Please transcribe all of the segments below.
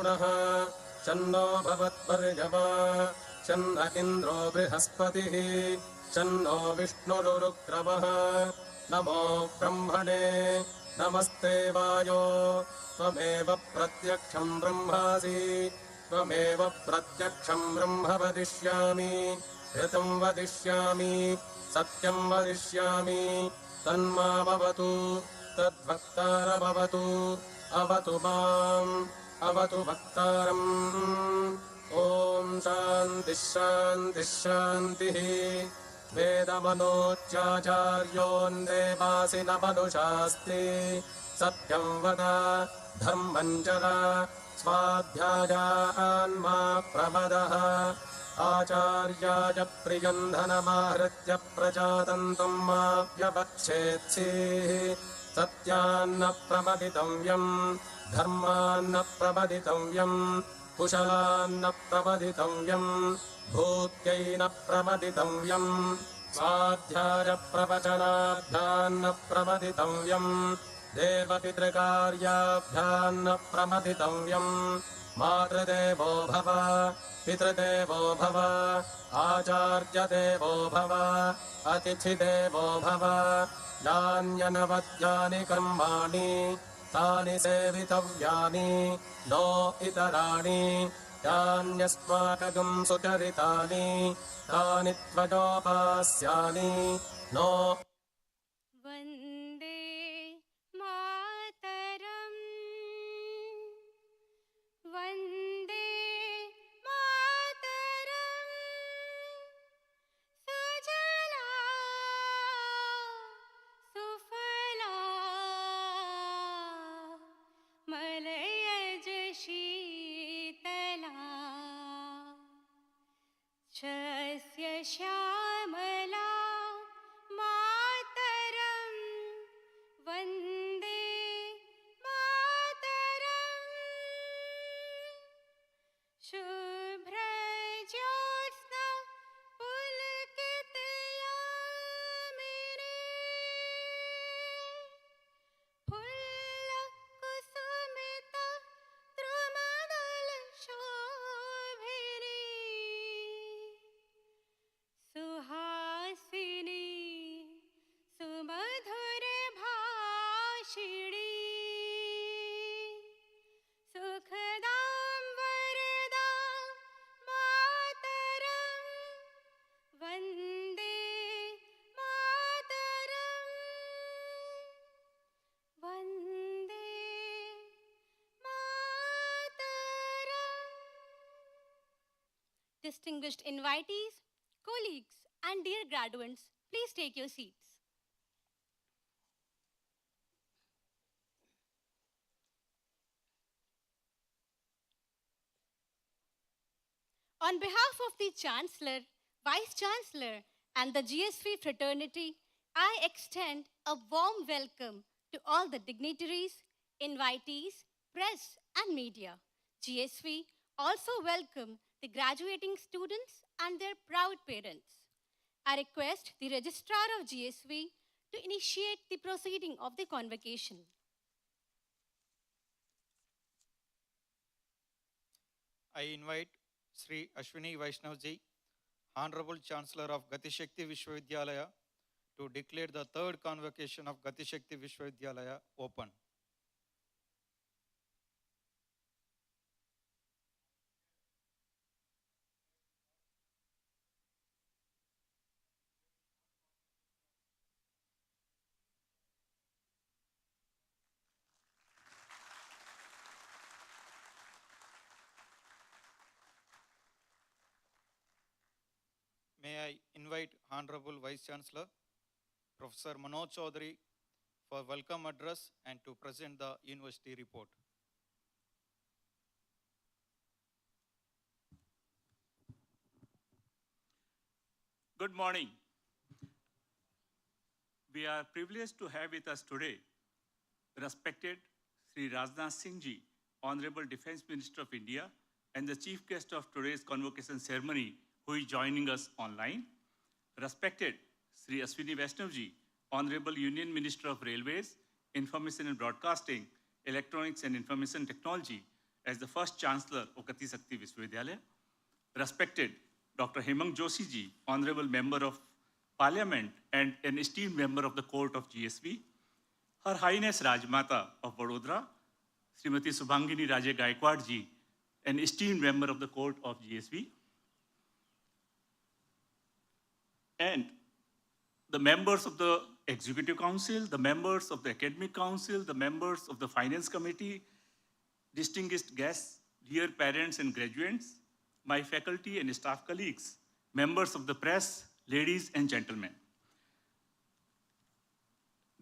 वरुणः शन्नो भवत्पर्यवा शन्न इन्द्रो बृहस्पतिः शन्नो विष्णुरुरुक्रमः नमो ब्रह्मणे नमस्ते वायो त्वमेव प्रत्यक्षम् ब्रह्मासि त्वमेव प्रत्यक्षम् ब्रह्म वदिष्यामि ऋतम् वदिष्यामि सत्यम् वदिष्यामि तन्मामवतु तद्भक्तारमवतु अवतु माम् अवतु भक्तारम् ॐ शान्तिः शान्तिः शान्तिः वेदमनोच्चाचार्योन्देवासि न मनुषास्ति सत्यम् वद धर्मम् चर स्वाध्यायान्मा प्रमदः आचार्याय प्रियम् धनमाहृत्य प्रजातन्तुम् मा व्यवच्छेत्सिः सत्यान्न प्रमदितव्यम् धर्मान्न प्रमदितव्यम् कुशलान्न प्रमदितव्यम् भूत्यै न प्रमदितव्यम् स्वाध्यायप्रवचनाभ्यान्न प्रमदितव्यम् देवपितृकार्याभ्यान्न प्रमदितव्यम् मातृदेवो भव पितृदेवो भव आचार्यदेवो भव अतिथिदेवो भव यान्यनवद्यानि कर्माणि तानि सेवितव्यानि नो इतराणि यान्यस्माकम् सुचरितानि तानि त्वयोपास्यानि नो वन्दे मातरम् वन्दे मातरम् सुजला सुफला मलयज शीतला शस्य श्यामला मातरम् वन्दे मातरम् शुभ्रज्योत्स्ना पुलकितयामिनी फुल्लकुसुमिता द्रुमदलशोभिनी सुहासिनी सुमधुरभाषिणी सुखदां वरदां मातरं वन्दे मातरं Vande Mataram. Distinguished invitees, colleagues, and dear graduates, please take your seats. On behalf of the Chancellor, Vice Chancellor, and the GSV fraternity, I extend a warm welcome to all the dignitaries, invitees, press, and media. GSV also welcome the graduating students and their proud parents. I request the Registrar of GSV to initiate the proceeding of the convocation. I invite Sri Ashwini Vaishnaw ji, Honorable Chancellor of Gati Shakti Vishwavidyalaya, to declare the third convocation of Gati Shakti Vishwavidyalaya open. May I invite Honorable Vice Chancellor, Professor Manoj Chaudhary, for welcome address and to present the university report. Good morning. We are privileged to have with us today the respected Sri Rajnath Singh ji, Honorable Defense Minister of India, and the chief guest of today's convocation ceremony, who is joining us online. Respected Sri Ashwini Vaishnaw ji, Honorable Union Minister of Railways, Information and Broadcasting, Electronics and Information Technology, as the first Chancellor of Gati Shakti Vishwavidyalaya. Respected Dr. Hemang Joshi ji, Honorable Member of Parliament and an esteemed member of the Court of GSV, Her Highness Rajmata of Vadodara, Srimati Subhangini Raje Gaikwad ji, an esteemed member of the Court of GSV, and the members of the Executive Council, the members of the Academic Council, the members of the Finance Committee, distinguished guests, dear parents and graduates, my faculty and staff colleagues, members of the press, ladies and gentlemen.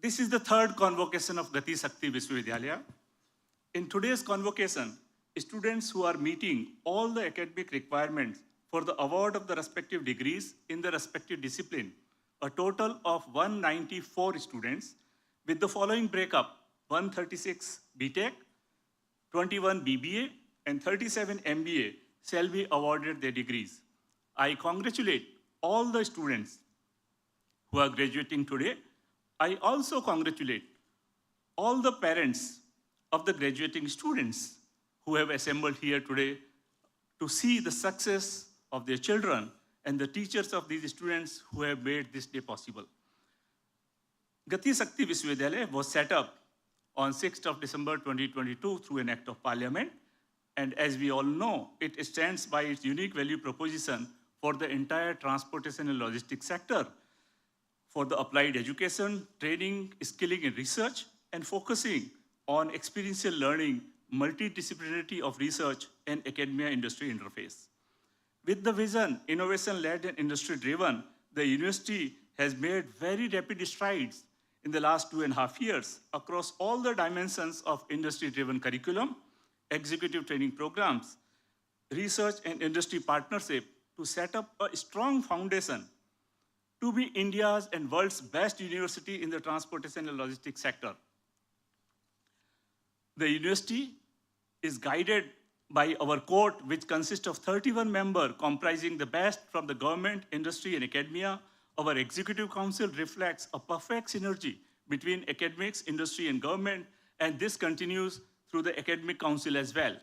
This is the third convocation of Gati Shakti Vishwavidyalaya. In today's convocation, students who are meeting all the academic requirements for the award of the respective degrees in the respective discipline, a total of 194 students with the following breakup: 136 BTech, 21 BBA, and 37 MBA shall be awarded their degrees. I congratulate all the students who are graduating today. I also congratulate all the parents of the graduating students who have assembled here today to see the success of their children and the teachers of these students who have made this day possible. Gati Shakti Vishwavidyalaya was set up on 6th of December 2022 through an act of parliament. And as we all know, it stands by its unique value proposition for the entire transportation and logistics sector, for the applied education, training, skilling and research, and focusing on experiential learning, multidisciplinarity of research and academia-industry interface. With the vision, innovation-led and industry-driven, the university has made very rapid strides in the last 2.5 years across all the dimensions of industry-driven curriculum, executive training programs, research and industry partnership to set up a strong foundation to be India's and world's best university in the transportation and logistics sector. The university is guided by our court, which consists of 31 members comprising the best from the government, industry, and academia. Our executive council reflects a perfect synergy between academics, industry, and government, and this continues through the academic council as well.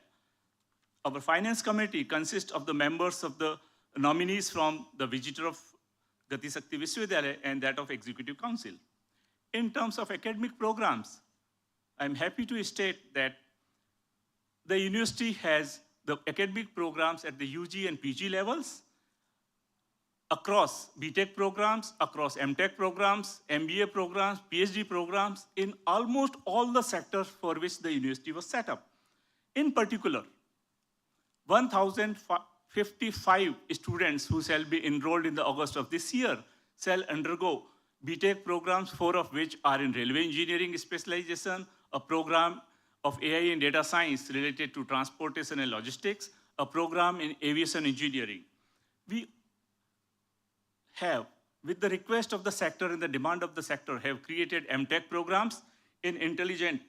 Our finance committee consists of the members of the nominees from the visitor of Gati Shakti Vishwavidyalaya and that of executive council. In terms of academic programs, I'm happy to state that the university has the academic programs at the UG and PG levels, across BTech programs, across MTech programs, MBA programs, PhD programs, in almost all the sectors for which the university was set up. In particular, 1,055 students who shall be enrolled in the August of this year shall undergo BTech programs, 4 of which are in railway engineering specialization, a program of AI and data science related to transportation and logistics, a program in aviation engineering. We have, with the request of the sector and the demand of the sector, have created MTech programs in intelligent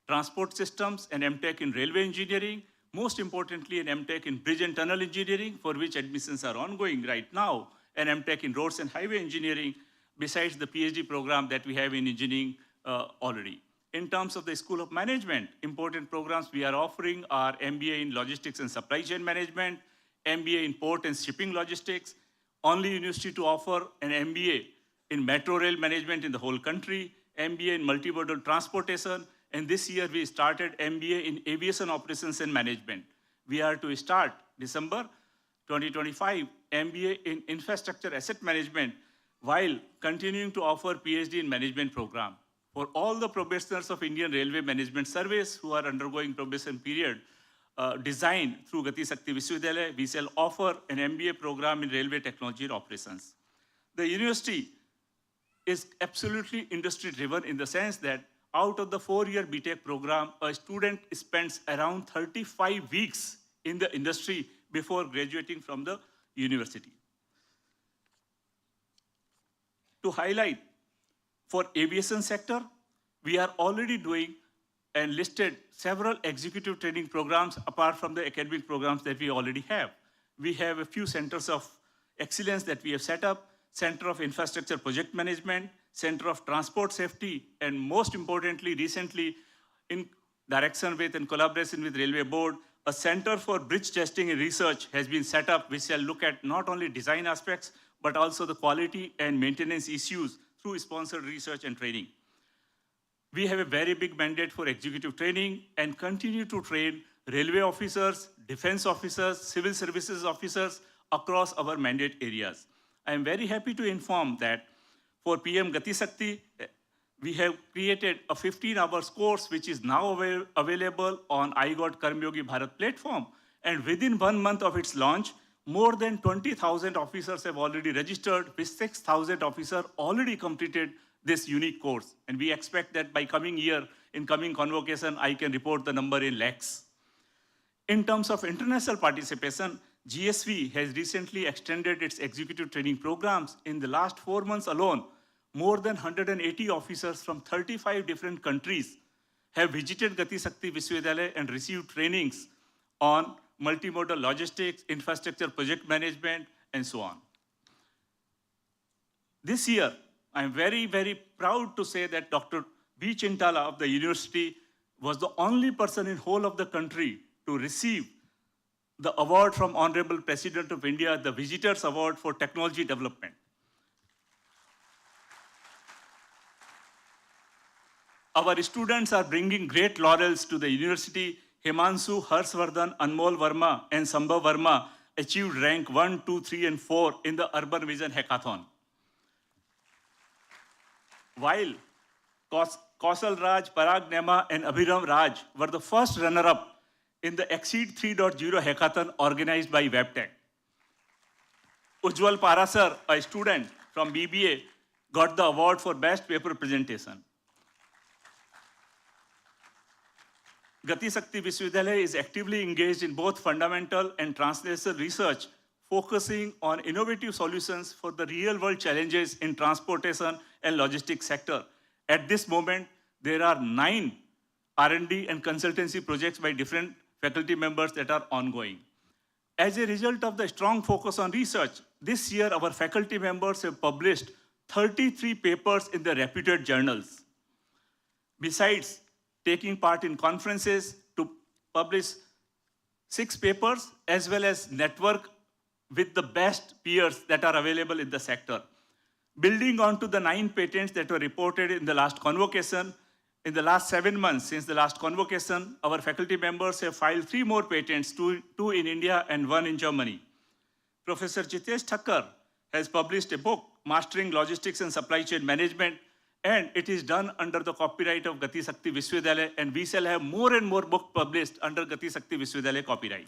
transport systems and MTech in railway engineering, most importantly an MTech in bridge and tunnel engineering, for which admissions are ongoing right now, and MTech in roads and highway engineering, besides the PhD program that we have in engineering already. In terms of the School of Management, important programs we are offering are MBA in Logistics and Supply Chain Management, MBA in Port and Shipping Logistics, only university to offer an MBA in Metro Rail Management in the whole country, MBA in Multimodal Transportation, and this year we started MBA in Aviation Operations and Management. We are to start December 2025 MBA in Infrastructure Asset Management while continuing to offer PhD in Management program. For all the probationers of Indian Railway Management Service who are undergoing probation period designed through Gati Shakti Vishwavidyalaya, we shall offer an MBA program in Railway Technology and Operations. The university is absolutely industry driven in the sense that out of the 4-year BTech program, a student spends around 35 weeks in the industry before graduating from the university. To highlight, for aviation sector, we are already doing and listed several executive training programs apart from the academic programs that we already have. We have a few centers of excellence that we have set up, Center of Infrastructure Project Management, Center of Transport Safety, and most importantly, recently, in direction with and collaboration with Railway Board, a Center for Bridge Testing and Research has been set up, which shall look at not only design aspects, but also the quality and maintenance issues through sponsored research and training. We have a very big mandate for executive training and continue to train railway officers, defense officers, civil services officers across our mandate areas. I am very happy to inform that for PM Gati Shakti, we have created a 15-hour course which is now available on iGot Karmyogi Bharat platform. And within 1 month of its launch, more than 20,000 officers have already registered, with 6,000 officers already completed this unique course. And we expect that by coming year, in coming convocation, I can report the number in lakhs. In terms of international participation, GSV has recently extended its executive training programs. In the last 4 months alone, more than 180 officers from 35 different countries have visited Gati Shakti Vishwavidyalaya and received trainings on multimodal logistics, infrastructure project management, and so on. This year, I'm very, very proud to say that Dr. B. Chintala of the university was the only person in whole of the country to receive the award from Honorable President of India, the Visitors Award for Technology Development. Our students are bringing great laurels to the university. Himanshu, Harsvardhan, Anmol Verma, and Sambhav Verma achieved rank 1, 2, 3, and 4 in the Urban Vision Hackathon. While Kausal Raj, Parag Nema, and Abhiram Raj were the first runner-up in the Exceed 3.0 hackathon organized by WebTech. Ujjwal Parasar, a student from BBA, got the award for Best Paper Presentation. Gati Shakti Vishwavidyalaya is actively engaged in both fundamental and translational research, focusing on innovative solutions for the real-world challenges in transportation and logistics sector. At this moment, there are 9 R&D and consultancy projects by different faculty members that are ongoing. As a result of the strong focus on research, this year our faculty members have published 33 papers in the reputed journals. Besides taking part in conferences to publish 6 papers, as well as network with the best peers that are available in the sector. Building on to the 9 patents that were reported in the last convocation, in the last 7 months since the last convocation, our faculty members have filed 3 more patents, 2 in India and 1 in Germany. Professor Jitesh Thakkar has published a book, Mastering Logistics and Supply Chain Management, and it is done under the copyright of Gati Shakti Vishwavidyalaya, and we shall have more and more books published under Gati Shakti Vishwavidyalaya copyright.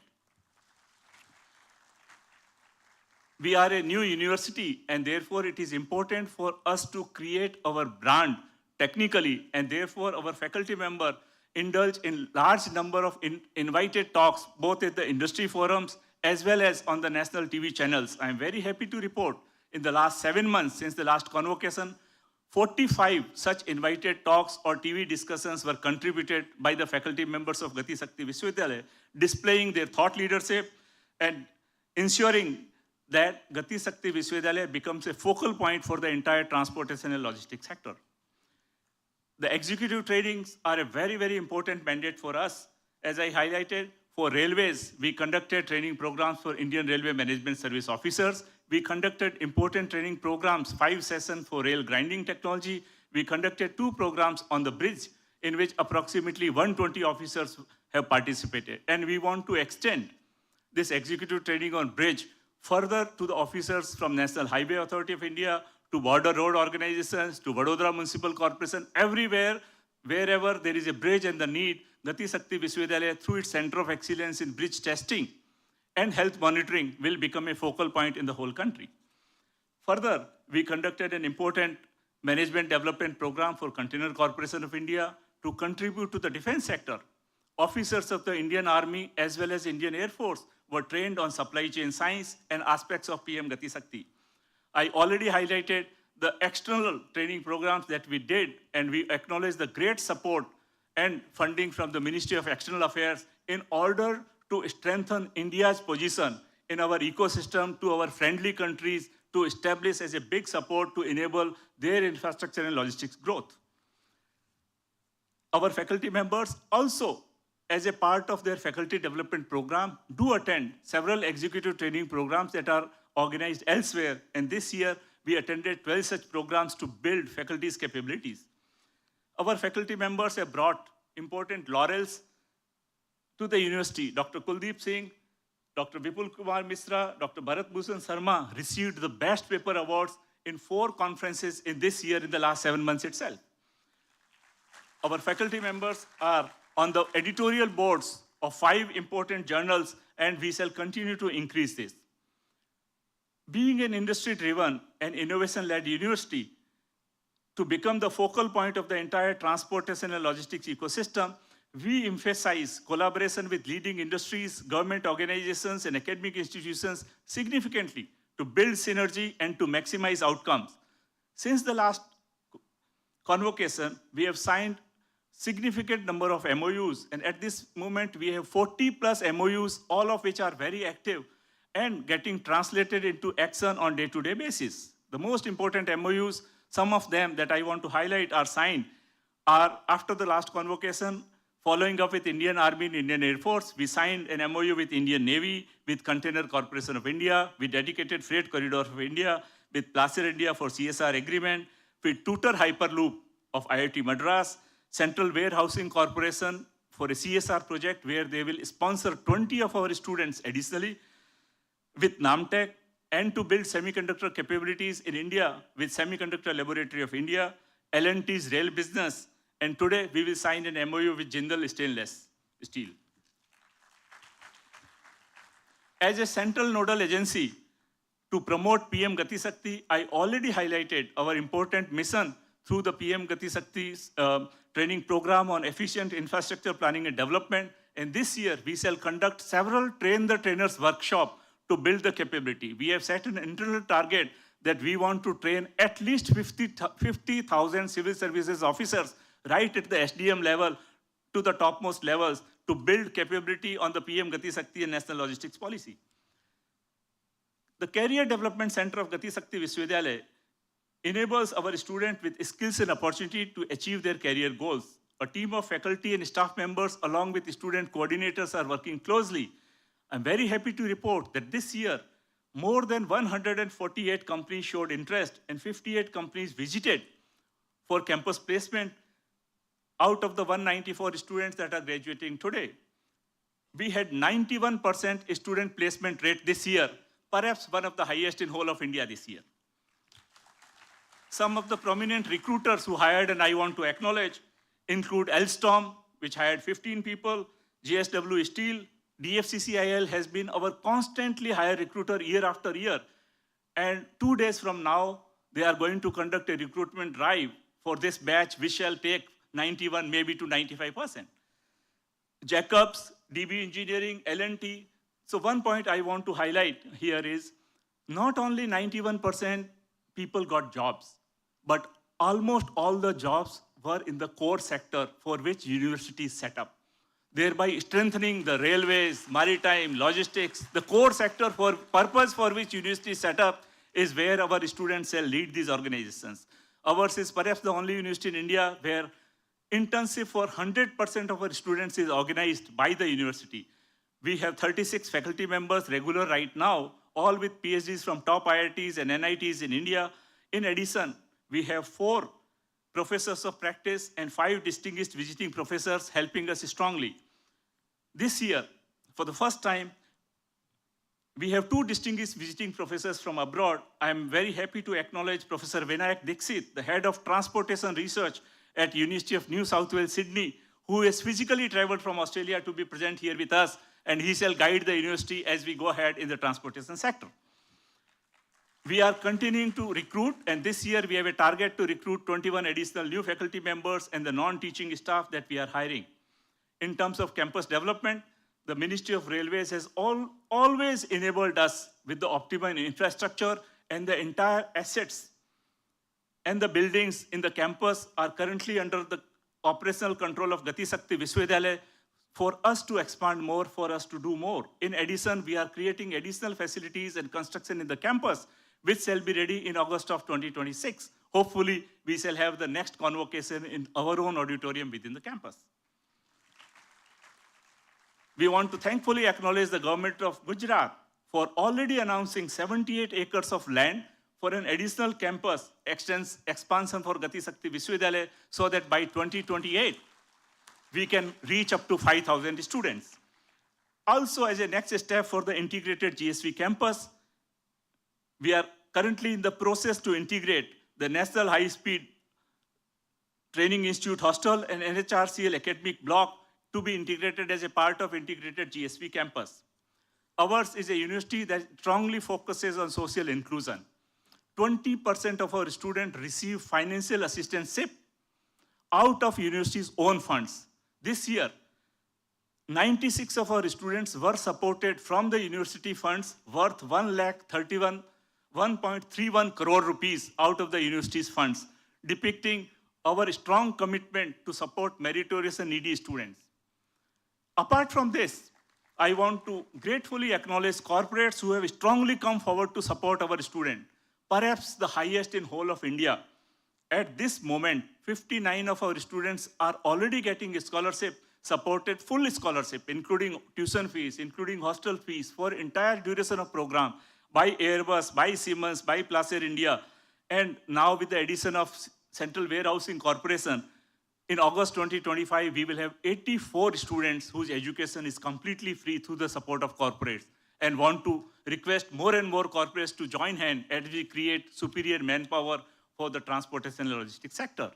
We are a new university, and therefore it is important for us to create our brand technically, and therefore our faculty member indulge in large number of invited talks, both at the industry forums as well as on the national TV channels. I am very happy to report in the last 7 months since the last convocation, 45 such invited talks or TV discussions were contributed by the faculty members of Gati Shakti Vishwavidyalaya, displaying their thought leadership and ensuring that Gati Shakti Vishwavidyalaya becomes a focal point for the entire transportation and logistics sector. The executive trainings are a very, very important mandate for us. As I highlighted, for railways, we conducted training programs for Indian Railway Management Service officers. We conducted important training programs, 5 sessions for rail grinding technology. We conducted 2 programs on the bridge, in which approximately 120 officers have participated. And we want to extend this executive training on bridge further to the officers from National Highway Authority of India, to border road organizations, to Vadodara Municipal Corporation, everywhere, wherever there is a bridge and the need, Gati Shakti Vishwavidyalaya, through its Center of Excellence in Bridge Testing and Health Monitoring, will become a focal point in the whole country. Further, we conducted an important management development program for Container Corporation of India to contribute to the defense sector. Officers of the Indian Army as well as Indian Air Force were trained on supply chain science and aspects of PM Gati Shakti. I already highlighted the external training programs that we did, and we acknowledge the great support and funding from the Ministry of External Affairs in order to strengthen India's position in our ecosystem to our friendly countries, to establish as a big support to enable their infrastructure and logistics growth. Our faculty members also as a part of their faculty development program, do attend several executive training programs that are organized elsewhere. And this year, we attended 12 such programs to build faculty's capabilities. Our faculty members have brought important laurels to the university. Dr. Kuldeep Singh, Dr. Vipul Kumar Misra, Dr. Bharat Bhushan Sarma received the best paper awards in 4 conferences in this year in the last 7 months itself. Our faculty members are on the editorial boards of 5 important journals, and we shall continue to increase this. Being an industry-driven and innovation-led university, to become the focal point of the entire transportation and logistics ecosystem, we emphasize collaboration with leading industries, government organizations, and academic institutions significantly to build synergy and to maximize outcomes. Since the last convocation, we have signed significant number of MOUs, and at this moment we have 40 plus MOUs, all of which are very active and getting translated into action on day-to-day basis. The most important MOUs, some of them that I want to highlight are signed, are after the last convocation, following up with Indian Army and Indian Air Force, we signed an MOU with Indian Navy, with Container Corporation of India, with Dedicated Freight Corridor of India, with Placer India for CSR agreement, with Tutor Hyperloop of IIT Madras, Central Warehousing Corporation for a CSR project where they will sponsor 20 of our students additionally, with Namtech, and to build semiconductor capabilities in India with Semiconductor Laboratory of India, L&T's rail business, and today we will sign an MOU with Jindal Stainless Steel. As a central nodal agency to promote PM Gati Shakti, I already highlighted our important mission through the PM Gati Shakti's training program on efficient infrastructure planning and development. And this year, we shall conduct several Train the Trainers workshop to build the capability. We have set an internal target that we want to train at least 50,000 civil services officers right at the SDM level to the topmost levels to build capability on the PM Gati Shakti and National Logistics Policy. The Career Development Center of Gati Shakti Vishwavidyalaya enables our students with skills and opportunity to achieve their career goals. A team of faculty and staff members along with student coordinators are working closely. I'm very happy to report that this year, more than 148 companies showed interest and 58 companies visited for campus placement out of the 194 students that are graduating today. We had 91% student placement rate this year, perhaps one of the highest in whole of India this year. Some of the prominent recruiters who hired, and I want to acknowledge, include Alstom, which hired 15 people, JSW Steel, DFCCIL has been our constantly hired recruiter year after year. And 2 days from now, they are going to conduct a recruitment drive for this batch, which shall take 91, maybe to 95%. Jacobs, DB Engineering, L&T. So one point I want to highlight here is not only 91% people got jobs, but almost all the jobs were in the core sector for which university is set up, thereby strengthening the railways, maritime, logistics. The core sector for purpose for which university is set up is where our students shall lead these organizations. Ours is perhaps the only university in India where internship for 100% of our students is organized by the university. We have 36 faculty members regular right now, all with PhDs from top IITs and NITs in India. In addition, we have 4 professors of practice and 5 distinguished visiting professors helping us strongly. This year, for the first time, we have 2 distinguished visiting professors from abroad. I am very happy to acknowledge Professor Vinayak Dixit, the head of transportation research at University of New South Wales, Sydney, who has physically traveled from Australia to be present here with us, and he shall guide the university as we go ahead in the transportation sector. We are continuing to recruit, and this year we have a target to recruit 21 additional new faculty members and the non-teaching staff that we are hiring. In terms of campus development, the Ministry of Railways has always enabled us with the optimum infrastructure, and the entire assets and the buildings in the campus are currently under the operational control of Gati Shakti Vishwavidyalaya for us to expand more, for us to do more. In addition, we are creating additional facilities and construction in the campus, which shall be ready in August of 2026. Hopefully, we shall have the next convocation in our own auditorium within the campus. We want to thankfully acknowledge the government of Gujarat for already announcing 78 acres of land for an additional campus expansion for Gati Shakti Vishwavidyalaya so that by 2028, we can reach up to 5,000 students. Also, as a next step for the integrated GSV campus, we are currently in the process to integrate the National High Speed Training Institute Hostel and NHRCL academic block to be integrated as a part of integrated GSV campus. Ours is a university that strongly focuses on social inclusion. 20% of our students receive financial assistance out of university's own funds. This year, 96 of our students were supported from the university funds worth 1.31 crore rupees out of the university's funds, depicting our strong commitment to support meritorious and needy students. Apart from this, I want to gratefully acknowledge corporates who have strongly come forward to support our students, perhaps the highest in whole of India. At this moment, 59 of our students are already getting a scholarship, supported full scholarship, including tuition fees, including hostel fees for entire duration of program by Airbus, by Siemens, by Placer India, and now with the addition of Central Warehousing Corporation, in August 2025, we will have 84 students whose education is completely free through the support of corporates, and want to request more and more corporates to join hand as we create superior manpower for the transportation and logistics sector.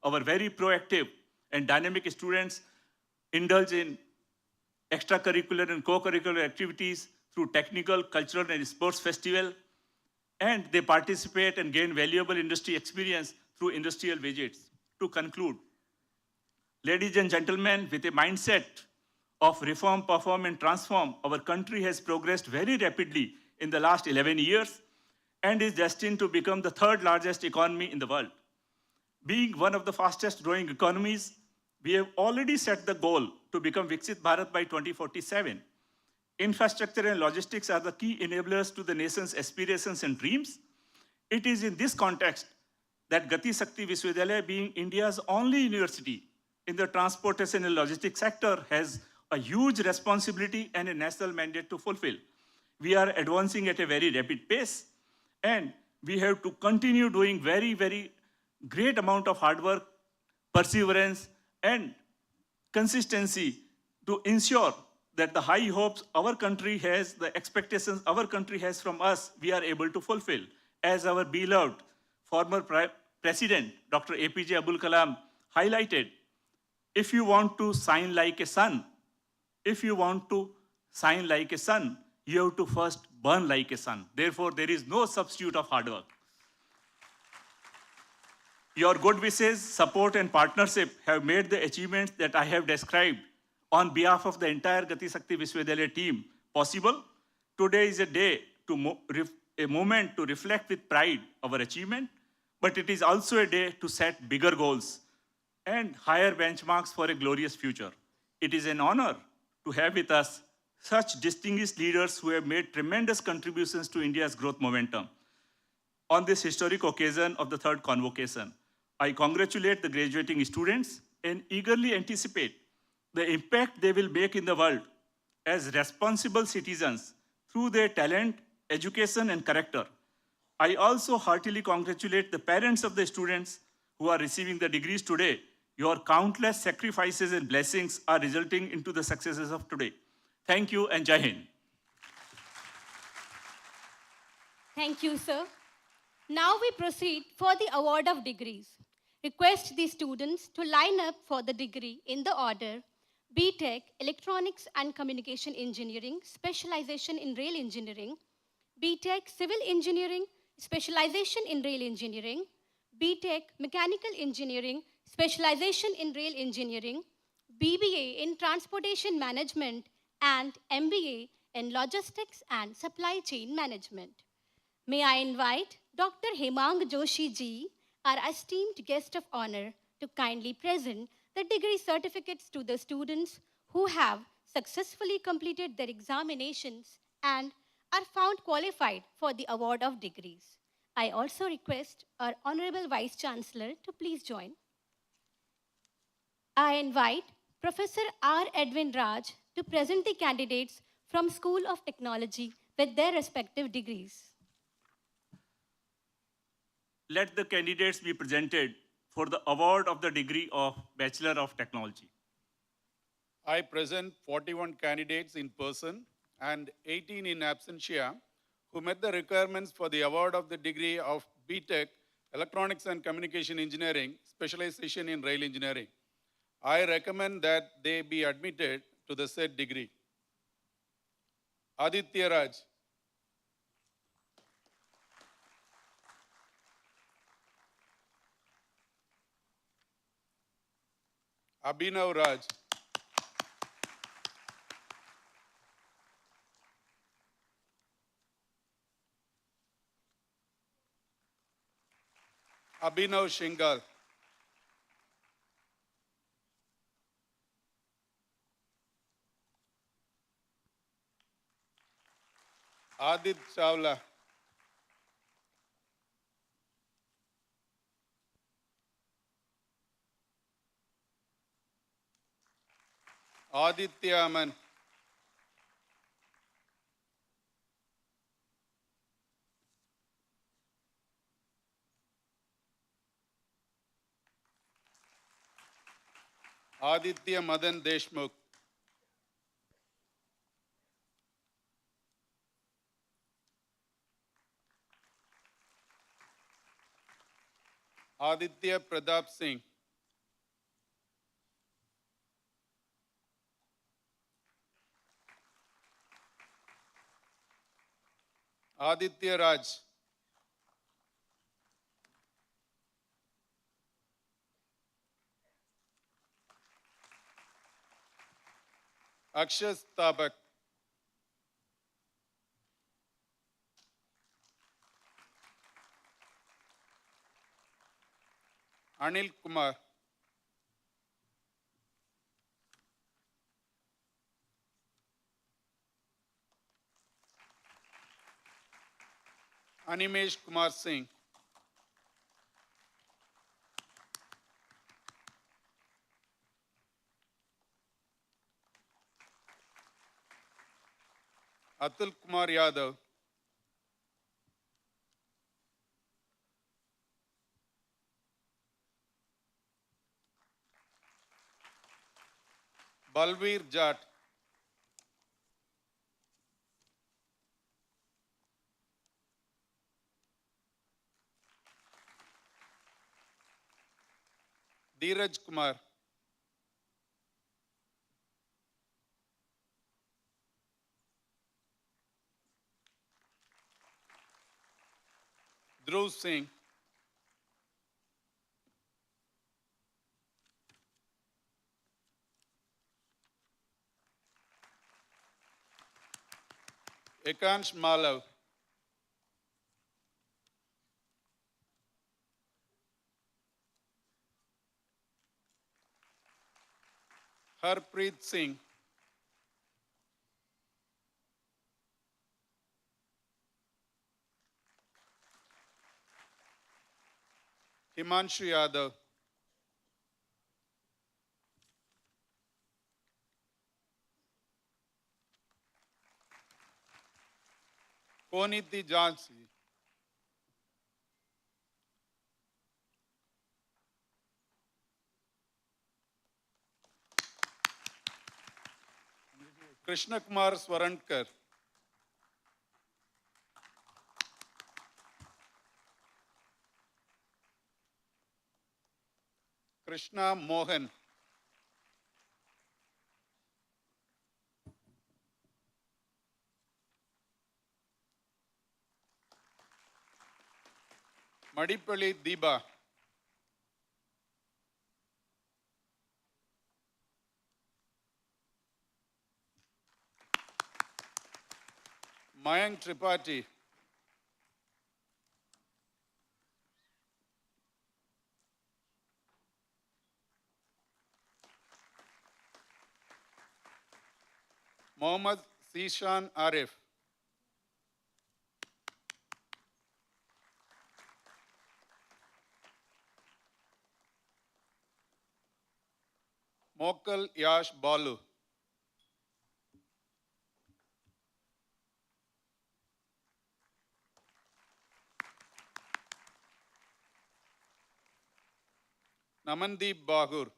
Our very proactive and dynamic students indulge in extracurricular and co-curricular activities through technical, cultural, and sports festival, and they participate and gain valuable industry experience through industrial visits. To conclude, ladies and gentlemen, with a mindset of reform, perform, and transform, our country has progressed very rapidly in the last 11 years and is destined to become the third largest economy in the world. Being one of the fastest growing economies, we have already set the goal to become Viksit Bharat by 2047. Infrastructure and logistics are the key enablers to the nation's aspirations and dreams. It is in this context that Gati Shakti Vishwavidyalaya, being India's only university in the transportation and logistics sector, has a huge responsibility and a national mandate to fulfill. We are advancing at a very rapid pace, and we have to continue doing very, very great amount of hard work, perseverance, and consistency to ensure that the high hopes our country has, the expectations our country has from us, we are able to fulfill. As our beloved former President, Dr. APJ Abdul Kalam, highlighted, if you want to shine like a sun, you have to first burn like a sun. Therefore, there is no substitute of hard work. Your good wishes, support, and partnership have made the achievements that I have described on behalf of the entire Gati Shakti Vishwavidyalaya team possible. Today is a moment to reflect with pride our achievement, but it is also a day to set bigger goals and higher benchmarks for a glorious future. It is an honor to have with us such distinguished leaders who have made tremendous contributions to India's growth momentum. On this historic occasion of the third convocation, I congratulate the graduating students and eagerly anticipate the impact they will make in the world as responsible citizens through their talent, education, and character. I also heartily congratulate the parents of the students who are receiving the degrees today. Your countless sacrifices and blessings are resulting into the successes of today. Thank you and Jai Hind. Thank you, sir. Now we proceed for the award of degrees. Request the students to line up for the degree in the order: B.Tech, Electronics and Communication Engineering, specialization in Rail Engineering; B.Tech, Civil Engineering, specialization in Rail Engineering; B.Tech, Mechanical Engineering, specialization in Rail Engineering; BBA in Transportation Management, and MBA in Logistics and Supply Chain Management. May I invite Dr. Hemang Joshi ji, our esteemed guest of honor, to kindly present the degree certificates to the students who have successfully completed their examinations and are found qualified for the award of degrees. I also request our Honorable Vice Chancellor to please join. I invite Professor R. Edwin Raj, to present the candidates from School of Technology with their respective degrees. Let the candidates be presented for the award of the degree of Bachelor of Technology. I present 41 candidates in person and 18 in absentia who met the requirements for the award of the degree of BTech, Electronics and Communication Engineering, specialization in rail engineering. I recommend that they be admitted to the said degree. Aditya Raj, Abhinav Raj, Abhinav Shingal, Adit Chawla, Aditya Aman, Aditya Madan Deshmukh, Aditya Pradap Singh, Aditya Raj, Akshas Tabak, Anil Kumar, Animesh Kumar Singh, Atul Kumar Yadav, Balveer Jat, Dheeraj Kumar, Dhruv Singh, Ekansh Malav, Harpreet Singh, Himanshu Yadav, Koniti Jansi, Krishna Kumar Swarankar, Krishna Mohan, Madipalli Deeba, Mayank Tripathi, Mohammad Sishan Arif, Mokal Yash Balu, Namandeep Bagur,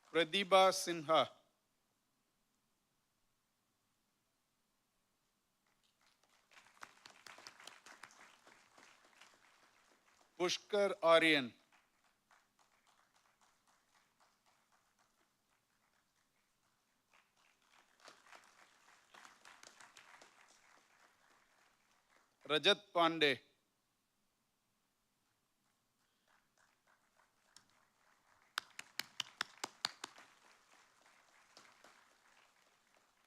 Pradibha Sinha, Pushkar Aryan, Rajat Pandey,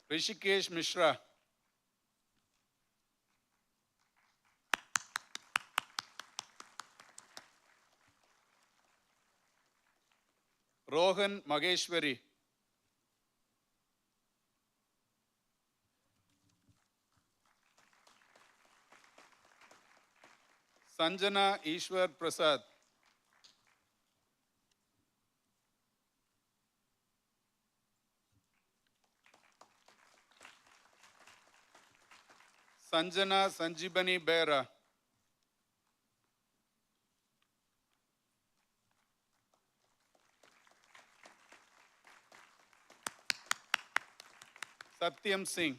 Rishikesh Mishra, Rohan Mageshwari, Sanjana Ishwar Prasad, Sanjana Sanjibani Bera, Satyam Singh,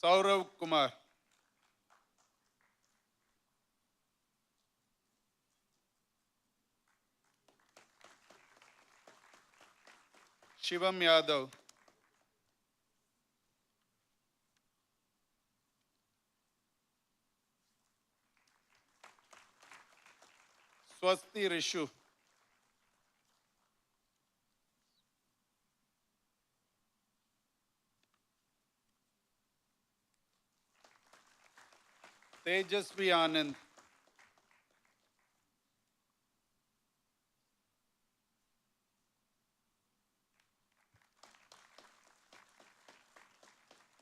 Saurav Kumar, Shivam Yadav, Swasti Rishu, Tejasvi Anand,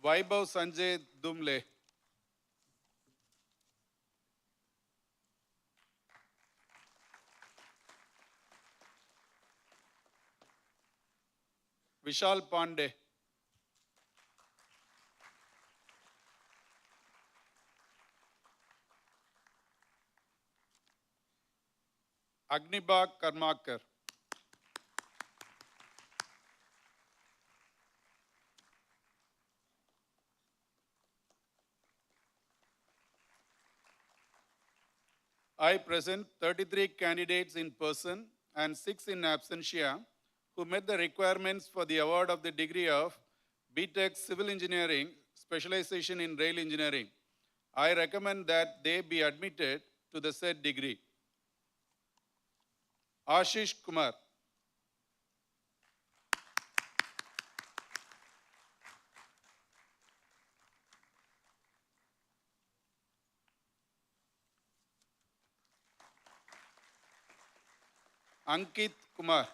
Vaibhav Sanjay Dumle, Vishal Pandey, Agnibha Karmakar, I present 33 candidates in person and 6 in absentia who met the requirements for the award of the degree of B.Tech Civil Engineering, specialization in rail engineering. I recommend that they be admitted to the said degree. Ashish Kumar, Ankit Kumar,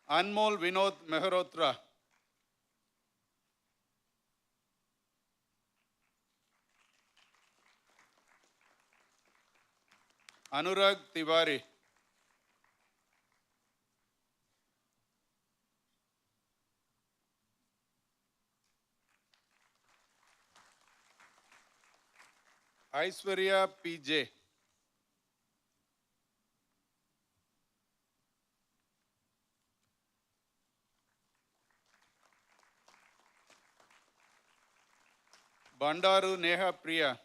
Anmol Vinod Mehrotra, Anurag Tiwari, Aishwarya PJ, Bandaru Neha Priya,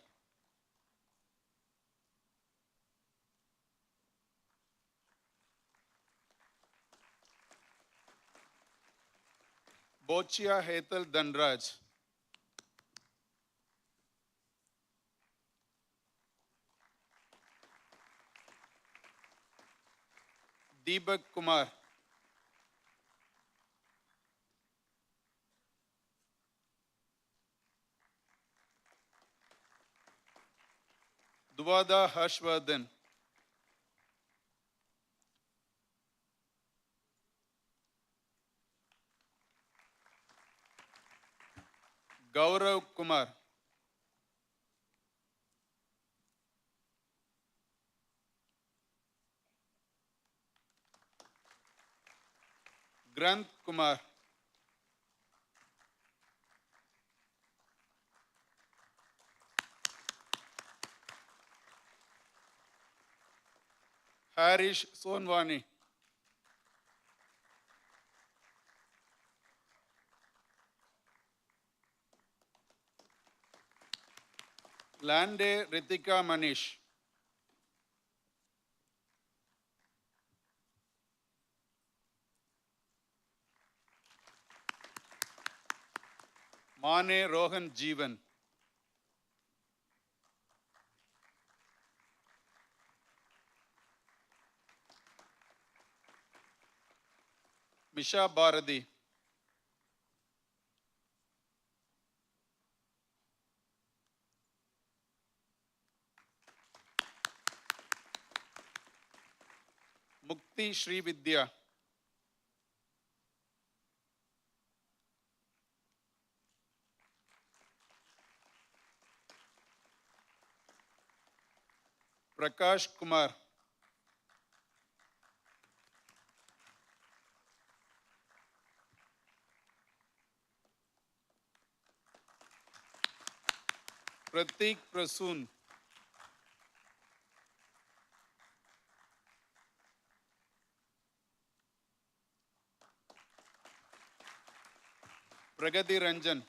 Bochia Hetal Danraj, Deepak Kumar, Duvada Harshvardhan, Gaurav Kumar. Granth Kumar. Harish Sonwani. Lande Ritika Manish. Mane Rohan Jeevan. Misha Bharati. Mukti Sri Vidya. Prakash Kumar. Pratik Prasoon. Pragati Ranjan.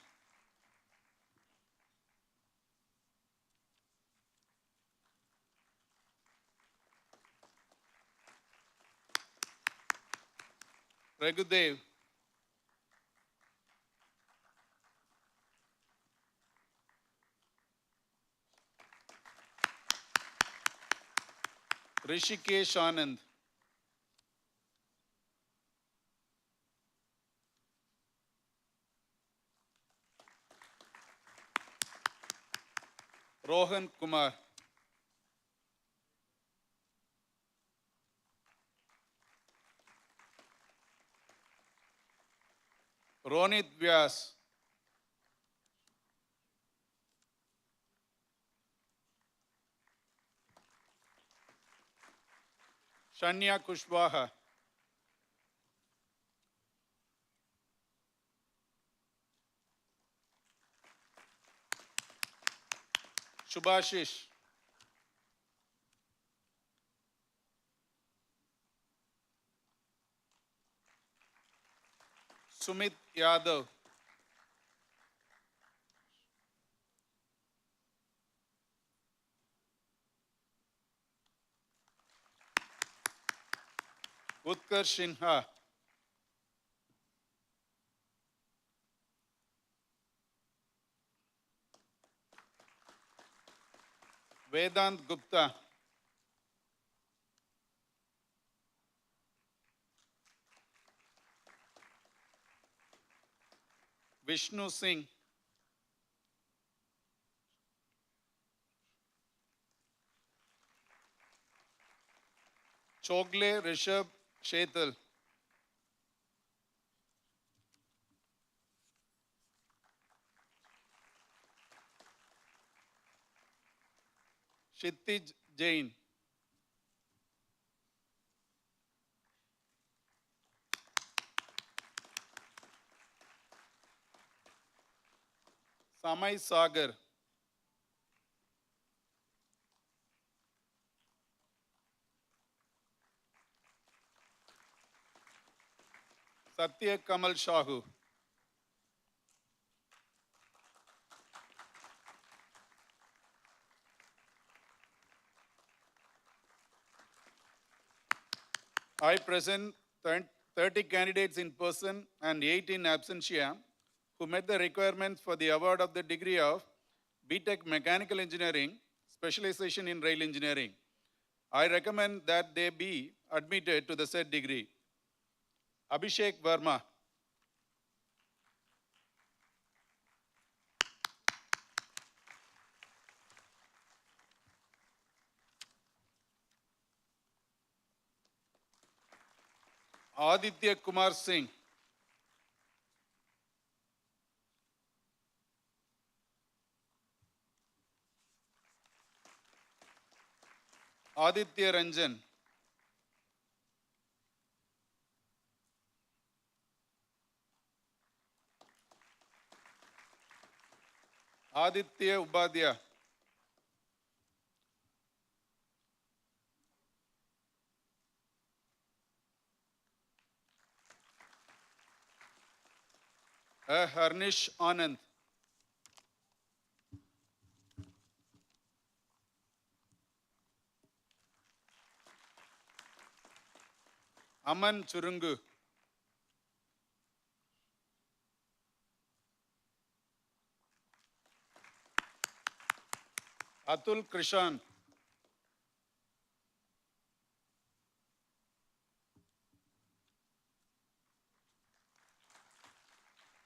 Raghudev. Rishikesh Anand. Rohan Kumar. Ronit Vyas. Shanya Kushwaha. Shubhashish. Sumit Yadav. Utkar Sinha. Vedant Gupta. Vishnu Singh. Chogle Rishabh Shetal. Kshitij Jain. Samay Sagar. Satya Kamal Shahu. I present 30 candidates in person and 8 in absentia who met the requirements for the award of the degree of B.Tech Mechanical Engineering, specialization in rail engineering. I recommend that they be admitted to the said degree. Abhishek Verma. Aditya Kumar Singh. Aditya Ranjan, Aditya Upadhyaya, Harnish Anand, Aman Churungu, Atul Krishan,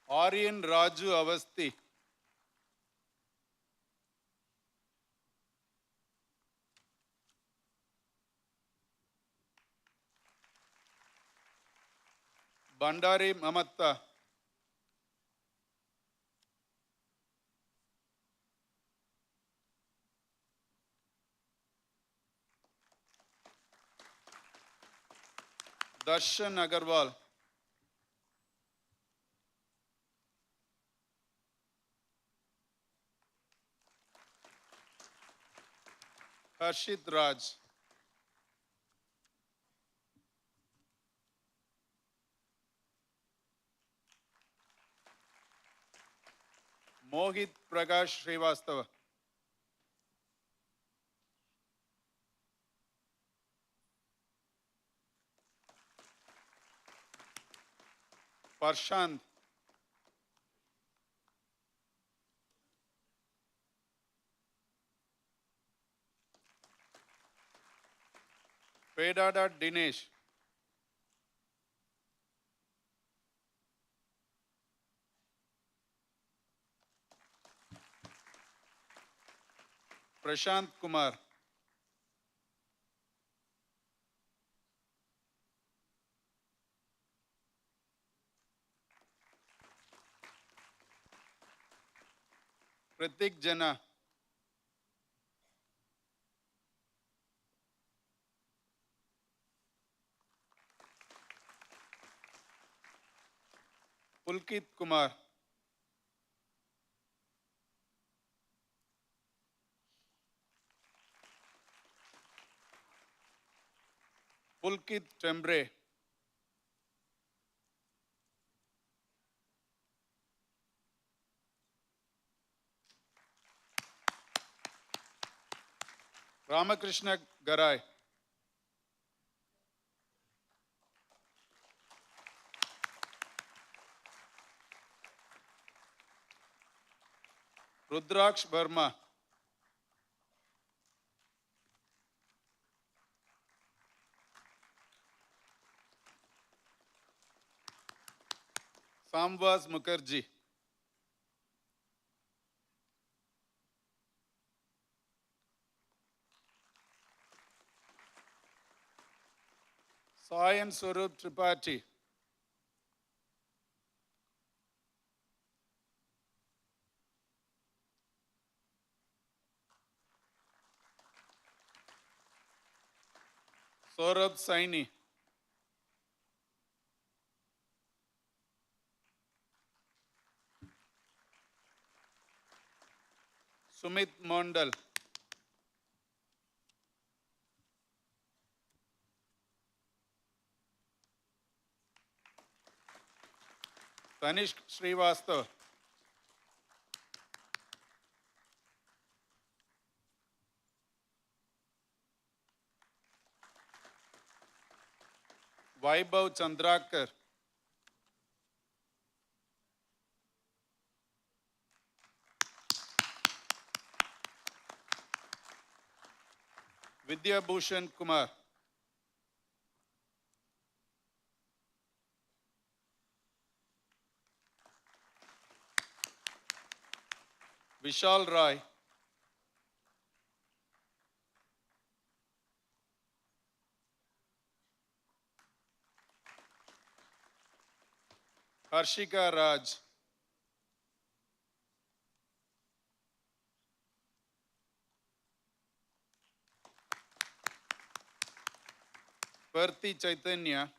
Aryan Raju Avasti, Bandari Mamatta, Darshan Agarwal, Harshit Raj, Mohit Prakash Srivastava, Parshant, Pedada Dinesh, Prashant Kumar, Pratik Jana, Pulkit Kumar, Pulkit Tembre, Ramakrishna Garai, Rudraksh Verma, Samvas Mukherjee, Sayan Swarup Tripathi, Saurabh Saini, Sumit Mondal, Tanishq Srivastava, Vaibhav Chandrakar, Vidya Bhushan Kumar, Vishal Rai, Harshika Raj, Swarti Chaitanya,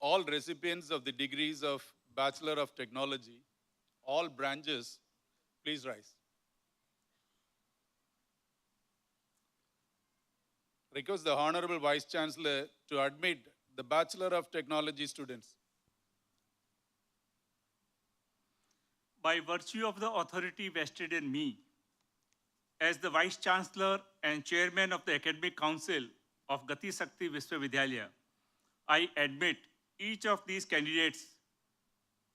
all recipients of the degrees of Bachelor of Technology, all branches, please rise. Request the Honorable Vice Chancellor to admit the Bachelor of Technology students. By virtue of the authority vested in me, as the Vice Chancellor and Chairman of the Academic Council of Gati Shakti Vishwavidyalaya, I admit each of these candidates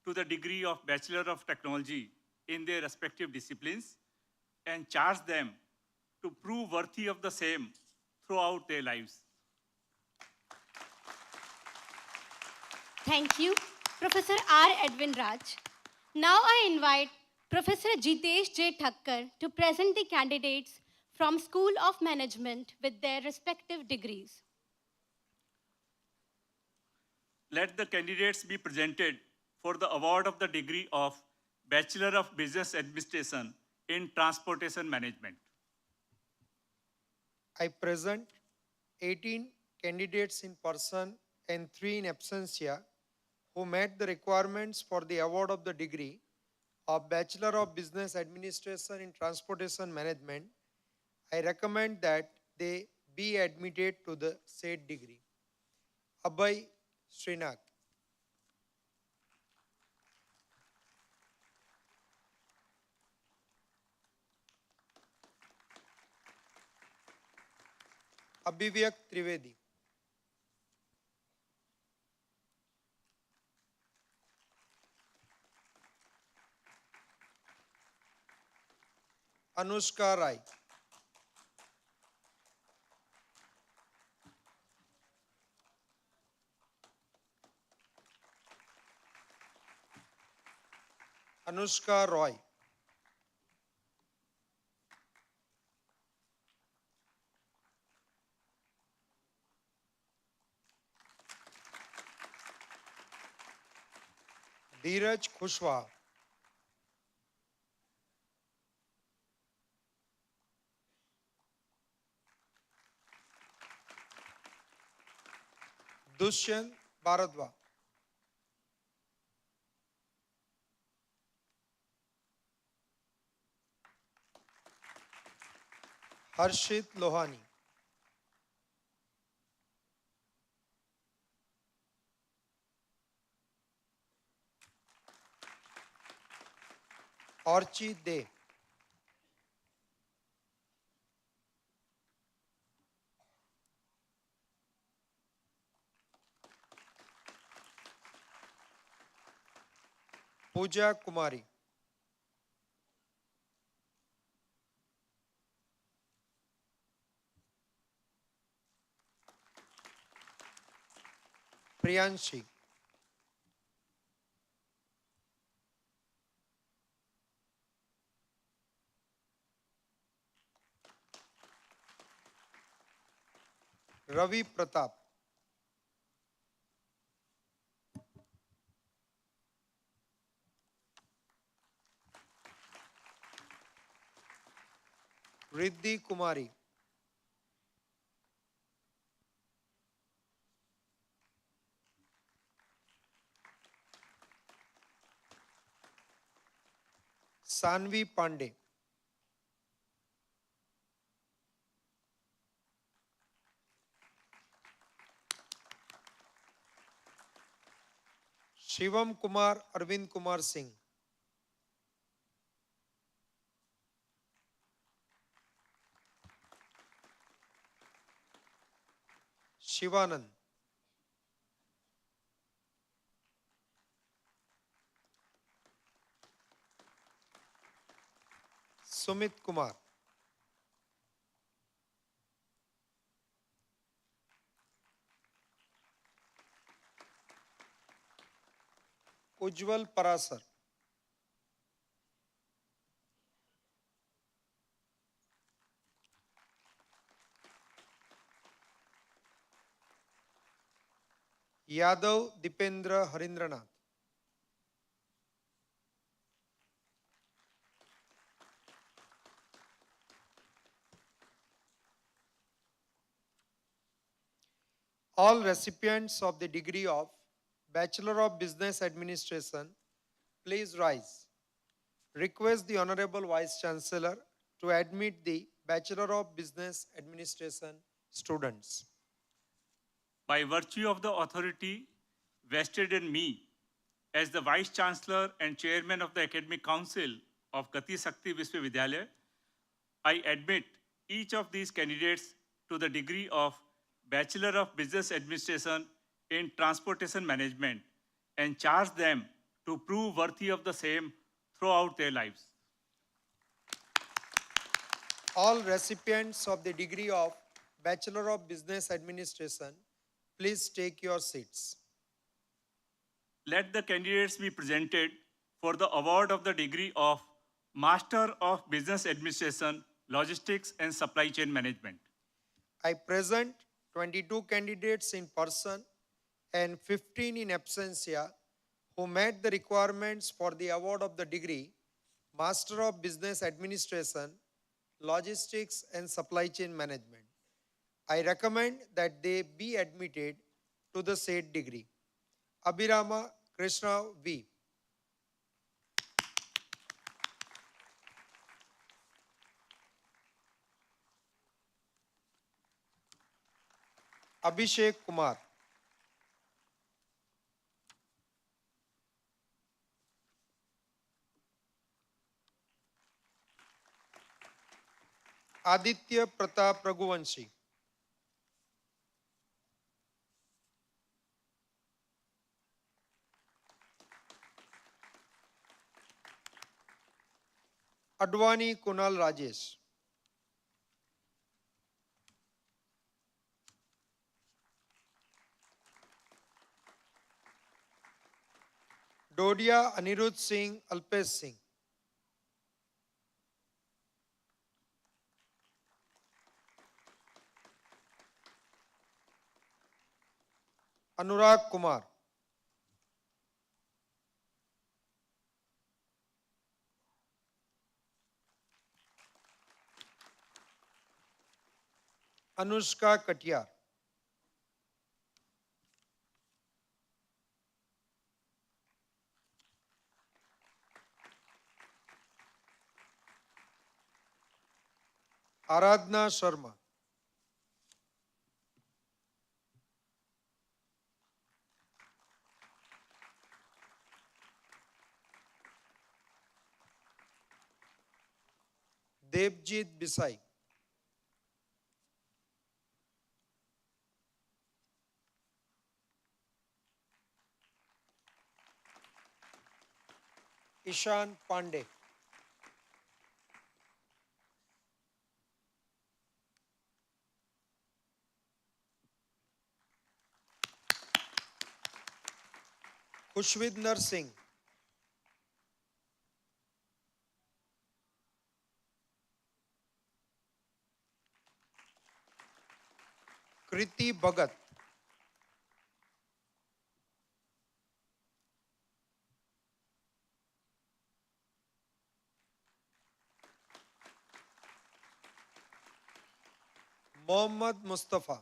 to the degree of Bachelor of Technology in their respective disciplines and charge them to prove worthy of the same throughout their lives. Thank you, Professor R. Edwin Raj. Now I invite Professor Jitesh J. Thakkar to present the candidates from School of Management with their respective degrees. Let the candidates be presented for the award of the degree of Bachelor of Business Administration in Transportation Management. I present 18 candidates in person and 3 in absentia who met the requirements for the award of the degree of Bachelor of Business Administration in Transportation Management. I recommend that they be admitted to the said degree. Abhay Srinath, Abhivyak Trivedi, Anushka Rai, Anushka Roy, Dheeraj Kushwaha, Dushyant Bharadwaj, Harshit Lohani, Orchi De, Pooja Kumari, Priyanshi, Ravi Pratap, Riddhi Kumari, Sanvi Pandey, Shivam Kumar Arvind Kumar Singh, Shivanand, Sumit Kumar, Ujjwal Parasar, Yadav Dipendra Harindranath. All recipients of the degree of Bachelor of Business Administration, please rise. Request the Honorable Vice Chancellor to admit the Bachelor of Business Administration students. By virtue of the authority vested in me as the Vice Chancellor and Chairman of the Academic Council of Gati Shakti Vishwavidyalaya, I admit each of these candidates to the degree of Bachelor of Business Administration in Transportation Management and charge them to prove worthy of the same throughout their lives. All recipients of the degree of Bachelor of Business Administration, please take your seats. Let the candidates be presented for the award of the degree of Master of Business Administration, Logistics and Supply Chain Management. I present 22 candidates in person and 15 in absentia who met the requirements for the award of the degree Master of Business Administration, Logistics and Supply Chain Management. I recommend that they be admitted to the said degree. Abhirama Krishna V. Abhishek Kumar. Aditya Pratap Raghuvanshi. Advani Kunal Rajesh. Dodia Anirudh Singh Alpesh Singh. Anurag Kumar. Anushka Katiyar. Aradhna Sharma. Devjit Bisai. Ishan Pandey. Khushvinder Singh. Kriti Bhagat. Mohammad Mustafa.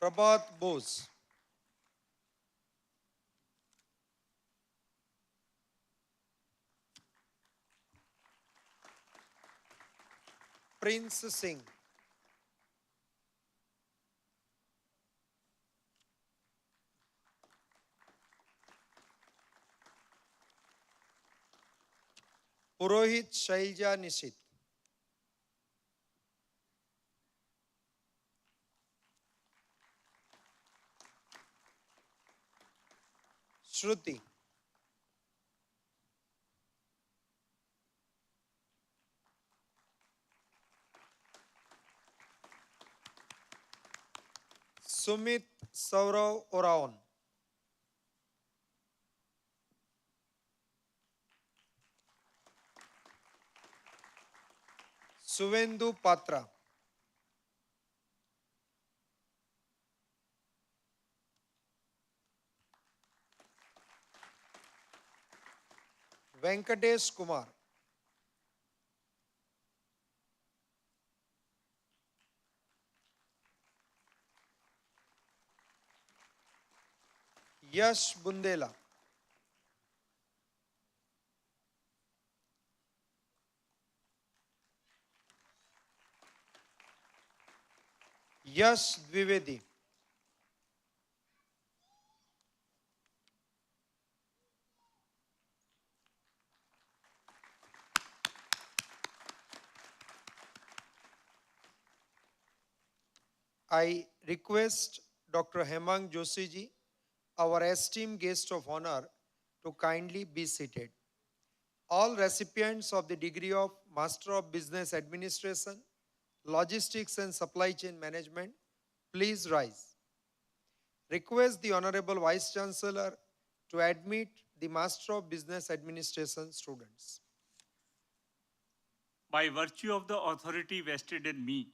Prabhat Bose. Prince Singh. Purohit Shailja Nishit. Shruti. Sumit Saurav Oraon. Suvendu Patra. Venkatesh Kumar. Yash Bundela. Yash Dwivedi. I request Dr. Hemang Joshi ji, our esteemed guest of honor, to kindly be seated. All recipients of the degree of Master of Business Administration, Logistics and Supply Chain Management, please rise. Request the Honorable Vice Chancellor to admit the Master of Business Administration students. By virtue of the authority vested in me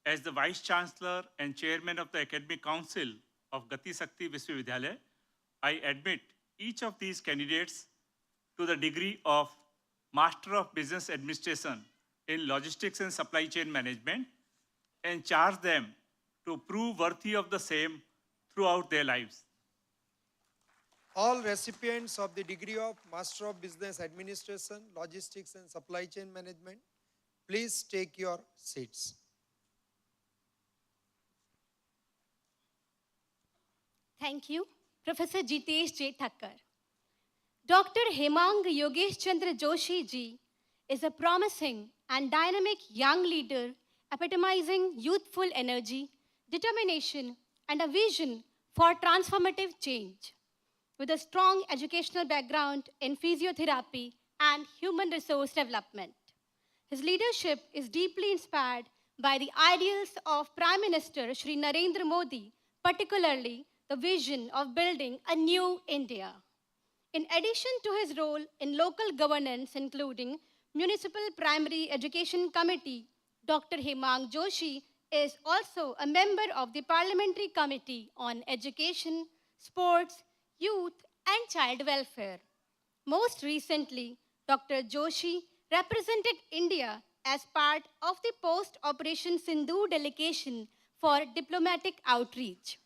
as the Vice Chancellor and Chairman of the Academic Council of Gati Shakti Vishwavidyalaya, I admit each of these candidates to the degree of Master of Business Administration in Logistics and Supply Chain Management and charge them to prove worthy of the same throughout their lives. All recipients of the degree of Master of Business Administration, Logistics and Supply Chain Management, please take your seats. Thank you, Professor Jitesh J. Thakkar. Dr. Hemang Yogesh Chandra Joshi ji is a promising and dynamic young leader epitomizing youthful energy, determination, and a vision for transformative change. With a strong educational background in physiotherapy and human resource development, his leadership is deeply inspired by the ideals of Prime Minister Shri Narendra Modi, particularly the vision of building a new India. In addition to his role in local governance, including Municipal Primary Education Committee, Dr. Hemang Joshi is also a member of the Parliamentary Committee on Education, Sports, Youth, and Child Welfare. Most recently, Dr. Joshi represented India as part of the post-Operation Sindhu delegation for diplomatic outreach.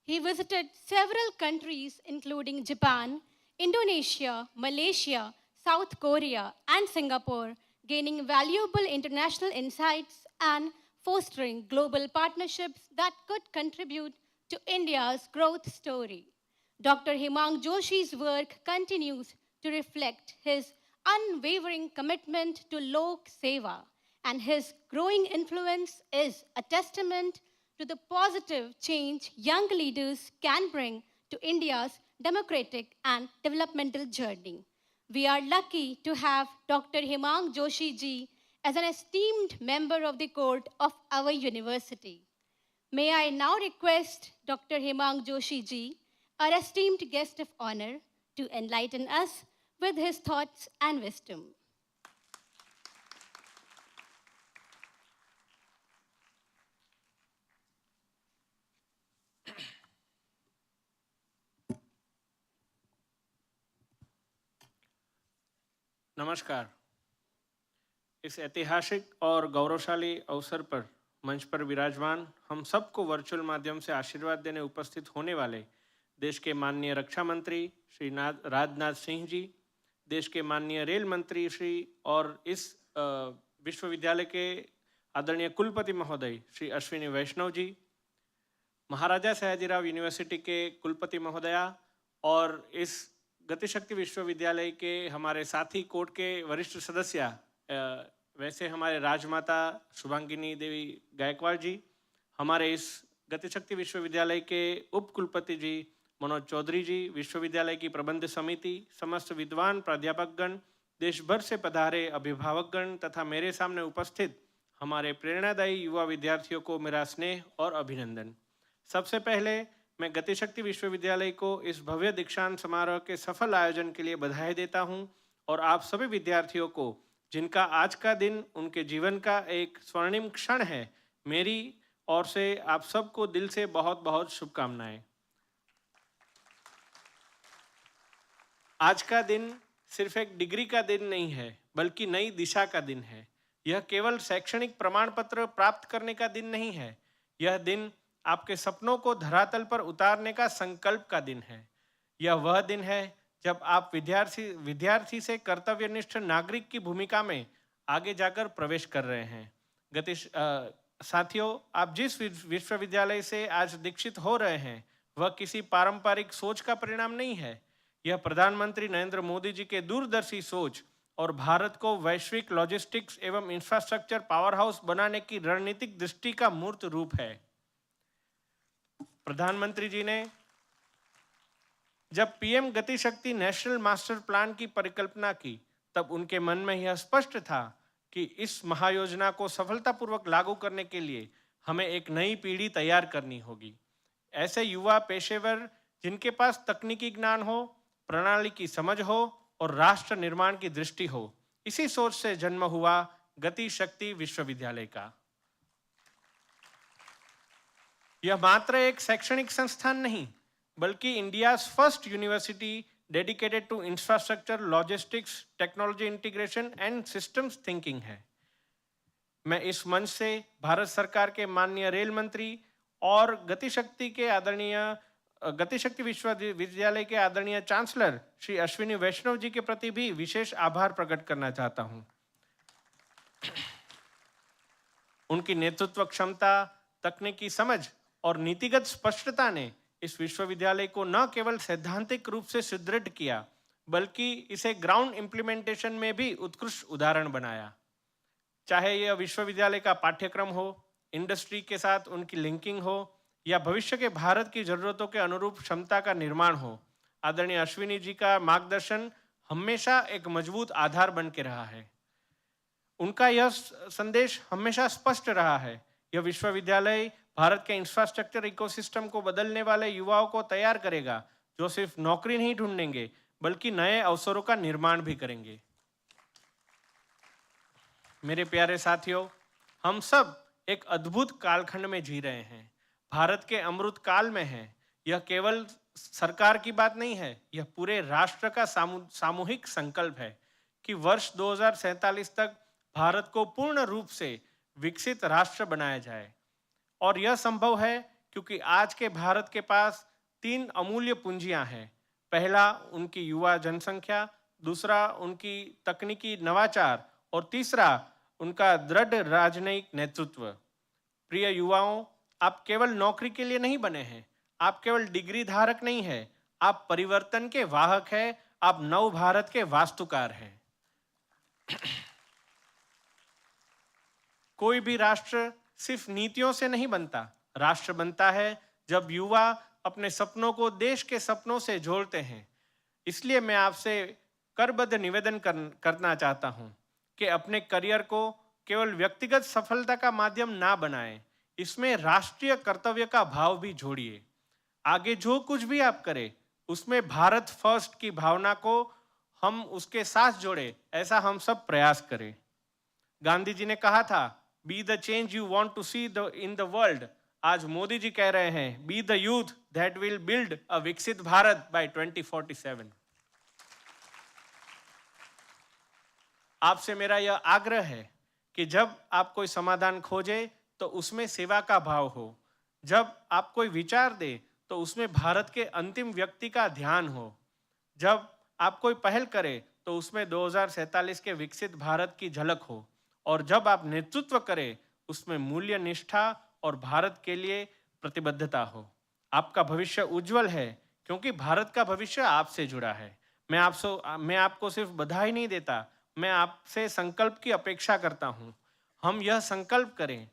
He visited several countries including Japan, Indonesia, Malaysia, South Korea, and Singapore, gaining valuable international insights and fostering global partnerships that could contribute to India's growth story. Dr. Hemang Joshi's work continues to reflect his unwavering commitment to Lok Seva, and his growing influence is a testament to the positive change young leaders can bring to India's democratic and developmental journey. We are lucky to have Dr. Hemang Joshi ji as an esteemed member of the court of our university. May I now request Dr. Hemang Joshi ji, our esteemed guest of honor, to enlighten us with his thoughts and wisdom. नमस्कार। इस ऐतिहासिक और गौरवशाली अवसर पर मंच पर विराजमान हम सबको वर्चुअल माध्यम से आशीर्वाद देने उपस्थित होने वाले देश के माननीय रक्षा मंत्री श्री राजनाथ सिंह जी, देश के माननीय रेल मंत्री श्री और इस विश्वविद्यालय के आदरणीय कुलपति महोदय श्री अश्विनी वैष्णव जी, महाराजा सयाजीराव यूनिवर्सिटी के कुलपति महोदया और इस गतिशक्ति विश्वविद्यालय के हमारे साथी कोर्ट के वरिष्ठ सदस्य, वैसे हमारे राजमाता शुभांगिनी देवी गायकवाड़ जी, हमारे इस गतिशक्ति विश्वविद्यालय के उप कुलपति जी मनोज चौधरी जी, विश्वविद्यालय की प्रबंध समिति, समस्त विद्वान प्राध्यापकगण, देश भर से पधारे अभिभावकगण तथा मेरे सामने उपस्थित हमारे प्रेरणादायी युवा विद्यार्थियों को मेरा स्नेह और अभिनंदन। सबसे पहले मैं गतिशक्ति विश्वविद्यालय को इस भव्य दीक्षांत समारोह के सफल आयोजन के लिए बधाई देता हूं और आप सभी विद्यार्थियों को जिनका आज का दिन उनके जीवन का एक स्वर्णिम क्षण है, मेरी ओर से आप सबको दिल से बहुत बहुत शुभकामनाएं। आज का दिन सिर्फ एक डिग्री का दिन नहीं है, बल्कि नई दिशा का दिन है। यह केवल शैक्षणिक प्रमाण पत्र प्राप्त करने का दिन नहीं है, यह दिन आपके सपनों को धरातल पर उतारने का संकल्प का दिन है। यह वह दिन है जब आप विद्यार्थी से कर्तव्यनिष्ठ नागरिक की भूमिका में आगे जाकर प्रवेश कर रहे हैं। साथियों, आप जिस विश्वविद्यालय से आज दीक्षित हो रहे हैं, वह किसी पारंपरिक सोच का परिणाम नहीं है। यह प्रधानमंत्री नरेंद्र मोदी जी के दूरदर्शी सोच और भारत को वैश्विक लॉजिस्टिक्स एवं इंफ्रास्ट्रक्चर पावर हाउस बनाने की रणनीतिक दृष्टि का मूर्त रूप है। प्रधानमंत्री जी ने जब पीएम गति शक्ति नेशनल मास्टर प्लान की परिकल्पना की, तब उनके मन में यह स्पष्ट था कि इस महायोजना को सफलतापूर्वक लागू करने के लिए हमें एक नई पीढ़ी तैयार करनी होगी। ऐसे युवा पेशेवर जिनके पास तकनीकी ज्ञान हो, प्रणाली की समझ हो और राष्ट्र निर्माण की दृष्टि हो। इसी सोच से जन्म हुआ गति शक्ति विश्वविद्यालय का। यह मात्र एक शैक्षणिक संस्थान नहीं, बल्कि India's first university dedicated to infrastructure, logistics, technology integration and systems thinking है। मैं इस मंच से भारत सरकार के माननीय रेल मंत्री और गति शक्ति विश्वविद्यालय के आदरणीय चांसलर श्री अश्विनी वैष्णव जी के प्रति भी विशेष आभार प्रकट करना चाहता हूं। उनकी नेतृत्व क्षमता, तकनीकी समझ और नीतिगत स्पष्टता ने इस विश्वविद्यालय को न केवल सैद्धांतिक रूप से सुदृढ़ किया, बल्कि इसे ग्राउंड इंप्लीमेंटेशन में भी उत्कृष्ट उदाहरण बनाया। चाहे यह विश्वविद्यालय का पाठ्यक्रम हो, इंडस्ट्री के साथ उनकी लिंकिंग हो, या भविष्य के भारत की जरूरतों के अनुरूप क्षमता का निर्माण हो, आदरणीय अश्विनी जी का मार्गदर्शन हमेशा एक मजबूत आधार बन के रहा है। उनका यह संदेश हमेशा स्पष्ट रहा है, यह विश्वविद्यालय भारत के इंफ्रास्ट्रक्चर इकोसिस्टम को बदलने वाले युवाओं को तैयार करेगा, जो सिर्फ नौकरी नहीं ढूंढेंगे, बल्कि नए अवसरों का निर्माण भी करेंगे। मेरे प्यारे साथियों, हम सब एक अद्भुत कालखंड में जी रहे हैं, भारत के अमृत काल में हैं। यह केवल सरकार की बात नहीं है, यह पूरे राष्ट्र का सामूहिक संकल्प है कि वर्ष 2047 तक भारत को पूर्ण रूप से विकसित राष्ट्र बनाया जाए। और यह संभव है क्योंकि आज के भारत के पास 3 अमूल्य पूंजियां हैं। पहला उनकी युवा जनसंख्या, दूसरा उनकी तकनीकी नवाचार और तीसरा उनका दृढ़ राजनयिक नेतृत्व। प्रिय युवाओं, आप केवल नौकरी के लिए नहीं बने हैं, आप केवल डिग्री धारक नहीं हैं, आप परिवर्तन के वाहक हैं, आप नव भारत के वास्तुकार हैं। कोई भी राष्ट्र सिर्फ नीतियों से नहीं बनता, राष्ट्र बनता है जब युवा अपने सपनों को देश के सपनों से जोड़ते हैं। इसलिए मैं आपसे करबद्ध निवेदन करना चाहता हूं कि अपने करियर को केवल व्यक्तिगत सफलता का माध्यम ना बनाएं, इसमें राष्ट्रीय कर्तव्य का भाव भी जोड़िए। आगे जो कुछ भी आप करें, उसमें भारत फर्स्ट की भावना को हम उसके साथ जोड़े, ऐसा हम सब प्रयास करें। गांधी जी ने कहा था, be the change you want to see in the world. आज मोदी जी कह रहे हैं, be the youth that will build a Viksit Bharat bye 2047। आपसे मेरा यह आग्रह है कि जब आप कोई समाधान खोजे तो उसमें सेवा का भाव हो, जब आप कोई विचार दे तो उसमें भारत के अंतिम व्यक्ति का ध्यान हो, जब आप कोई पहल करें तो उसमें 2047 के विकसित भारत की झलक हो, और जब आप नेतृत्व करें उसमें मूल्य निष्ठा और भारत के लिए प्रतिबद्धता हो। आपका भविष्य उज्जवल है क्योंकि भारत का भविष्य आपसे जुड़ा है। मैं आपको सिर्फ बधाई नहीं देता, मैं आपसे संकल्प की अपेक्षा करता हूं। हम यह संकल्प करें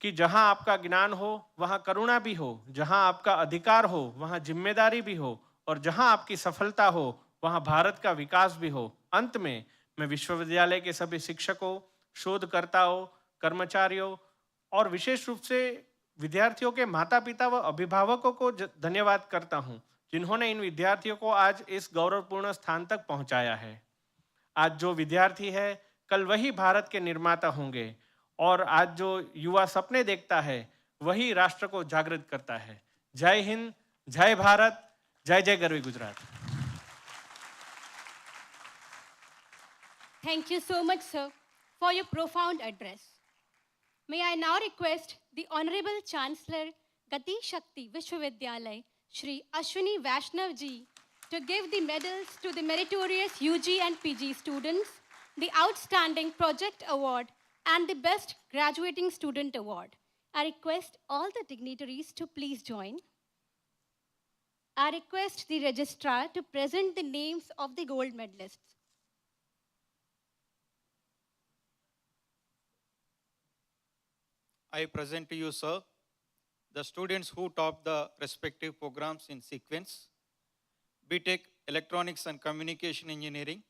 कि जहां आपका ज्ञान हो वहां करुणा भी हो, जहां आपका अधिकार हो वहां जिम्मेदारी भी हो, और जहां आपकी सफलता हो वहां भारत का विकास भी हो। अंत में मैं विश्वविद्यालय के सभी शिक्षकों, शोधकर्ताओं, कर्मचारियों और विशेष रूप से विद्यार्थियों के माता पिता व अभिभावकों को धन्यवाद करता हूं, जिन्होंने इन विद्यार्थियों को आज इस गौरवपूर्ण स्थान तक पहुंचाया है। आज जो विद्यार्थी है कल वही भारत के निर्माता होंगे और आज जो युवा सपने देखता है वही राष्ट्र को जागृत करता है। जय हिंद, जय भारत, जय जय Garvi Gujarat. Thank you so much, sir, for your profound address. May I now request the Honorable Chancellor Gati Shakti Vishwavidyalaya, Shri Ashwini Vaishnaw ji, to give the medals to the meritorious UG and PG students, the Outstanding Project Award, and the Best Graduating Student Award. I request all the dignitaries to please join. I request the registrar to present the names of the gold medalists. I present to you, sir, the students who topped the respective programs in sequence. BTech Electronics and Communication Engineering,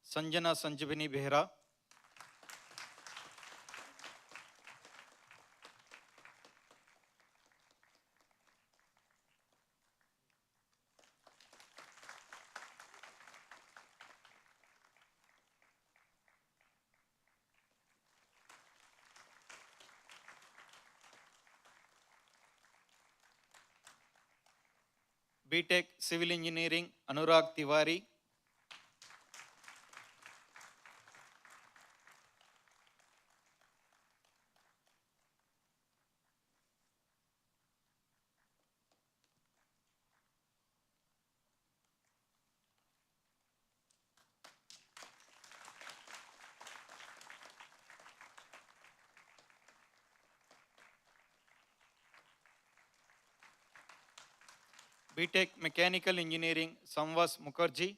Sanjana Sanjivani Behra. BTech Civil Engineering, Anurag Tiwari. BTech Mechanical Engineering, Samvas Mukherjee.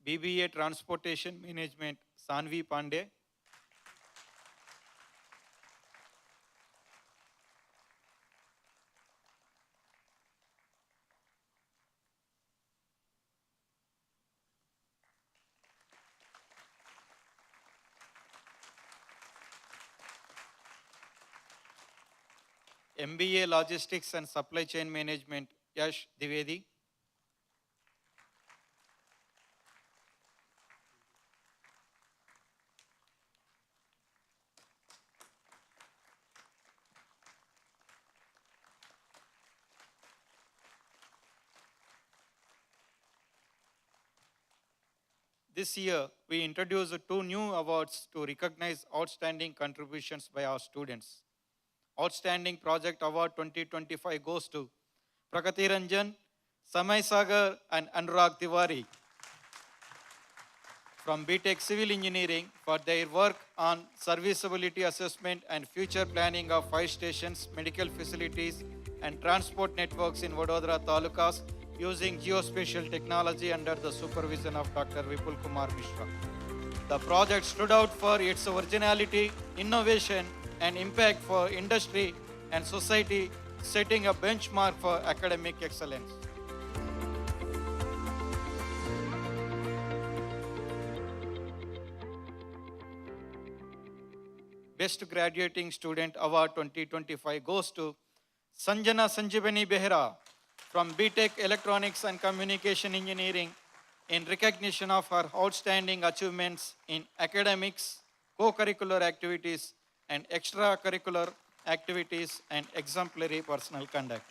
BBA Transportation Management, Sanvi Pandey. MBA Logistics and Supply Chain Management, Yash Divedi. This year, we introduced two new awards to recognize outstanding contributions by our students. Outstanding Project Award 2025 goes to Prakati Ranjan, Samay Sagar, and Anurag Tiwari from BTech Civil Engineering for their work on serviceability assessment and future planning of fire stations, medical facilities, and transport networks in Vadodara talukas using geospatial technology under the supervision of Dr. Vipul Kumar Mishra. The project stood out for its originality, innovation, and impact for industry and society, setting a benchmark for academic excellence. Best Graduating Student Award 2025 goes to Sanjana Sanjivani Behra from BTech Electronics and Communication Engineering in recognition of her outstanding achievements in academics, co-curricular activities, and extracurricular activities and exemplary personal conduct.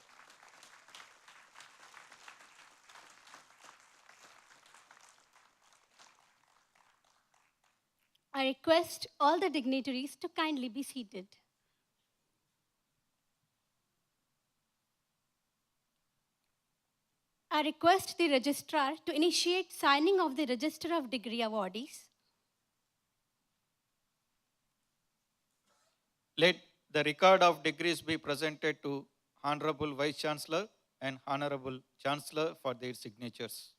I request all the dignitaries to kindly be seated. I request the registrar to initiate signing of the register of degree awardees. Let the record of degrees be presented to Honorable Vice Chancellor and Honorable Chancellor for their signatures.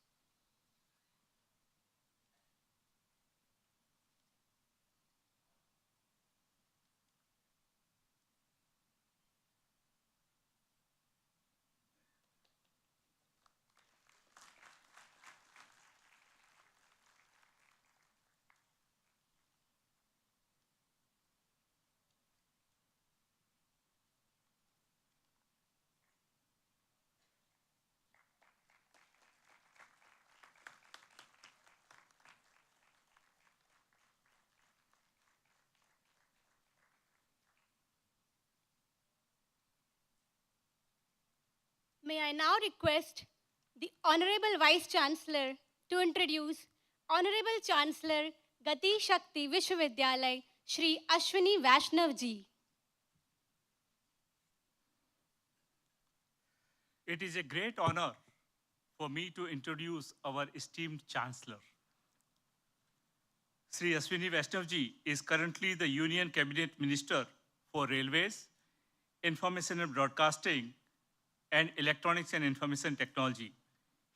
May I now request the Honorable Vice Chancellor to introduce Honorable Chancellor Gati Shakti Vishwavidyalaya, Shri Ashwini Vaishnaw ji. It is a great honor for me to introduce our esteemed Chancellor. Sri Ashwini Vaishnaw ji is currently the Union Cabinet Minister for Railways, Information and Broadcasting, and Electronics and Information Technology.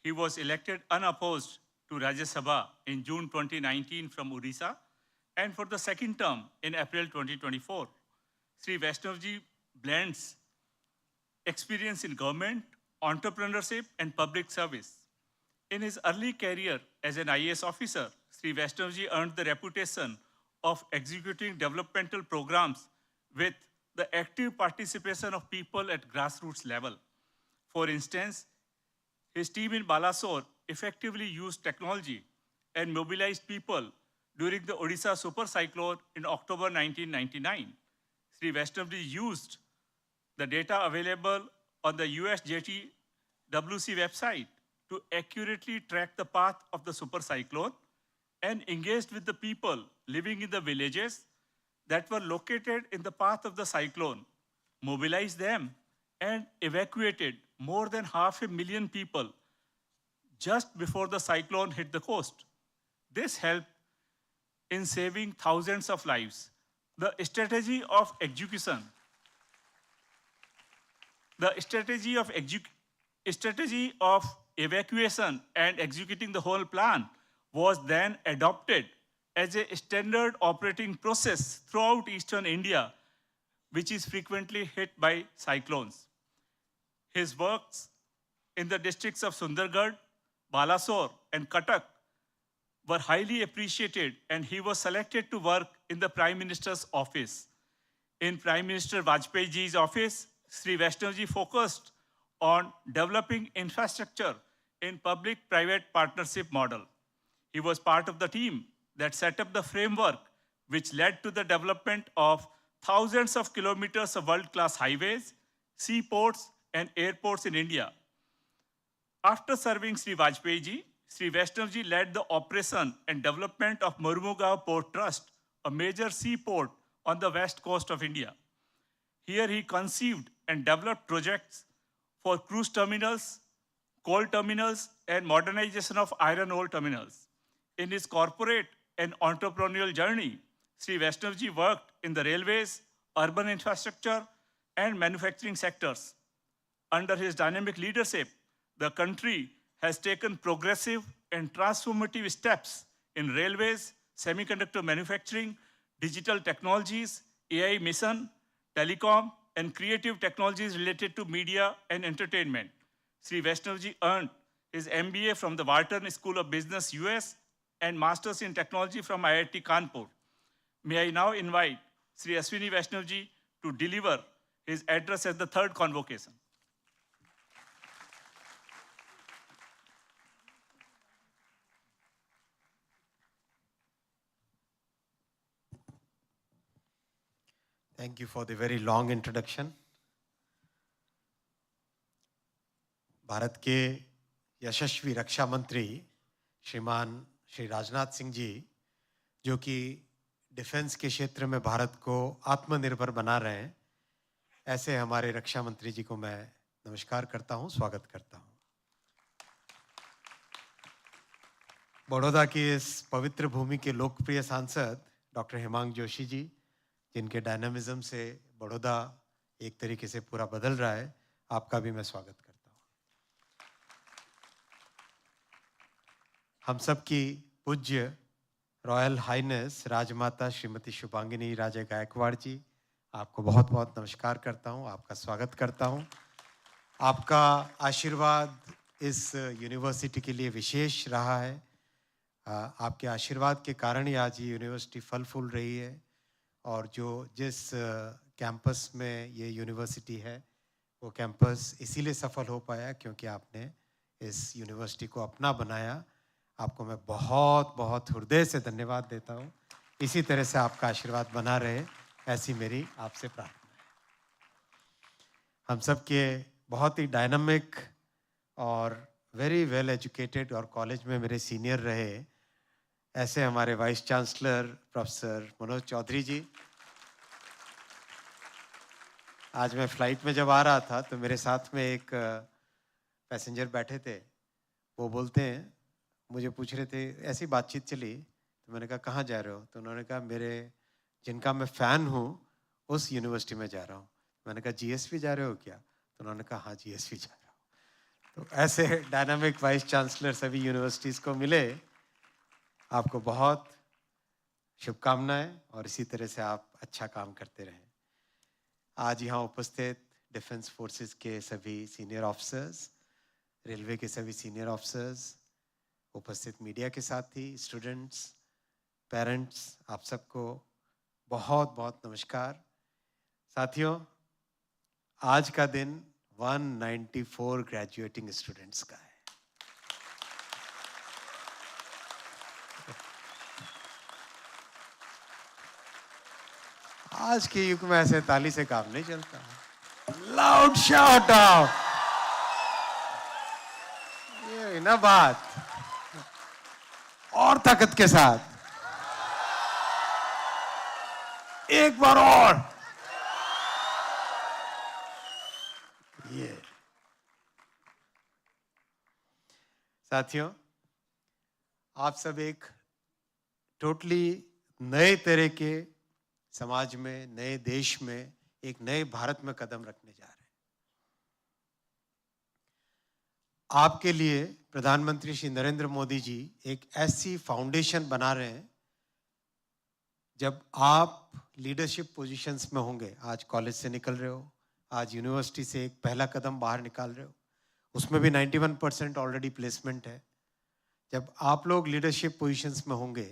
He was elected unopposed to Rajya Sabha in June 2019 from Odisha, and for the second term in April 2024. Sri Vaishnaw ji blends experience in government, entrepreneurship, and public service. In his early career as an IAS officer, Sri Vaishnaw ji earned the reputation of executing developmental programs with the active participation of people at grassroots level. For instance, his team in Balasore effectively used technology and mobilized people during the Odisha super cyclone in October 1999. Sri Vaishnaw ji used the data available on the USJTWC website to accurately track the path of the super cyclone and engaged with the people living in the villages that were located in the path of the cyclone, mobilized them, and evacuated more than 500,000 people just before the cyclone hit the coast. This helped in saving thousands of lives. The strategy of execution, the strategy of evacuation and executing the whole plan was then adopted as a standard operating process throughout eastern India, which is frequently hit by cyclones. His works in the districts of Sundargarh, Balasore, and Cuttack were highly appreciated, and he was selected to work in the Prime Minister's office. In Prime Minister Vajpayee ji's office, Sri Vaishnaw ji focused on developing infrastructure in public-private partnership model. He was part of the team that set up the framework which led to the development of thousands of kilometers of world-class highways, seaports, and airports in India. After serving Sri Vajpayee ji, Sri Vaishnaw ji led the operation and development of Mormugao Port Trust, a major seaport on the west coast of India. Here he conceived and developed projects for cruise terminals, coal terminals, and modernization of iron ore terminals. In his corporate and entrepreneurial journey, Sri Vaishnaw ji worked in the railways, urban infrastructure, and manufacturing sectors. Under his dynamic leadership, the country has taken progressive and transformative steps in railways, semiconductor manufacturing, digital technologies, AI mission, telecom, and creative technologies related to media and entertainment. Sri Vaishnaw ji earned his MBA from the Wharton School of Business, US, and Masters in Technology from IIT Kanpur. May I now invite Sri Ashwini Vaishnaw ji to deliver his address at the third convocation. Thank you for the very long introduction. Bharat के यशस्वी रक्षा मंत्री श्रीमान श्री राजनाथ सिंह जी, जो कि defence के क्षेत्र में भारत को आत्मनिर्भर बना रहे हैं, ऐसे हमारे रक्षा मंत्री जी को मैं नमस्कार करता हूं, स्वागत करता हूं। बड़ौदा की इस पवित्र भूमि के लोकप्रिय सांसद डॉक्टर हेमांग जोशी जी, जिनके डायनामिज्म से बड़ौदा एक तरीके से पूरा बदल रहा है, आपका भी मैं स्वागत करता हूं। हम सब की पूज्य रॉयल हाइनेस राजमाता श्रीमती शुभांगिनी राजे गायकवाड़ जी, आपको बहुत बहुत नमस्कार करता हूं, आपका स्वागत करता हूं। आपका आशीर्वाद इस यूनिवर्सिटी के लिए विशेष रहा है। आपके आशीर्वाद के कारण ही आज ये यूनिवर्सिटी फल फूल रही है, और जिस कैंपस में ये यूनिवर्सिटी है, वो कैंपस इसीलिए सफल हो पाया क्योंकि आपने इस यूनिवर्सिटी को अपना बनाया। आपको मैं बहुत बहुत हृदय से धन्यवाद देता हूँ। इसी तरह से आपका आशीर्वाद बना रहे, ऐसी मेरी आपसे प्रार्थना है। हम सब के बहुत ही डायनामिक और वेरी वेल एजुकेटेड और कॉलेज में मेरे सीनियर रहे ऐसे हमारे vice chancellor professor Manoj Chaudhary ji. आज मैं फ्लाइट में जब आ रहा था तो मेरे साथ में एक पैसेंजर बैठे थे, वो बोलते हैं, मुझे पूछ रहे थे, ऐसी बातचीत चली तो मैंने कहा कहाँ जा रहे हो, तो उन्होंने कहा मेरे जिनका मैं फ़ैन हूँ उस यूनिवर्सिटी में जा रहा हूँ। मैंने कहा जीएसवी जा रहे हो क्या, तो उन्होंने कहा हाँ जीएसवी जा रहा हूँ। तो ऐसे डायनामिक वाइस चांसलर सभी यूनिवर्सिटीज़ को मिले। आपको बहुत शुभकामनाएं और इसी तरह से आप अच्छा काम करते रहें। आज यहाँ उपस्थित डिफेंस फोर्सेस के सभी सीनियर ऑफिसर्स, रेलवे के सभी सीनियर ऑफिसर्स, उपस्थित मीडिया के साथी, स्टूडेंट्स, पेरेंट्स, आप सबको बहुत बहुत नमस्कार। साथियों, आज का दिन 194 ग्रेजुएटिंग स्टूडेंट्स का है। आज के युग में ऐसे ताली से काम नहीं चलता। लाउड शाउट आउट, ये ना बात, और ताकत के साथ एक बार और, ये साथियों, आप सब एक टोटली नए तरह के समाज में, नए देश में, एक नए भारत में कदम रखने जा रहे हैं। आपके लिए प्रधानमंत्री श्री नरेंद्र मोदी जी एक ऐसी फाउंडेशन बना रहे हैं, जब आप लीडरशिप पोजीशंस में होंगे, आज कॉलेज से निकल रहे हो, आज यूनिवर्सिटी से एक पहला कदम बाहर निकाल रहे हो, उसमें भी 91% ऑलरेडी प्लेसमेंट है। जब आप लोग लीडरशिप पोजीशंस में होंगे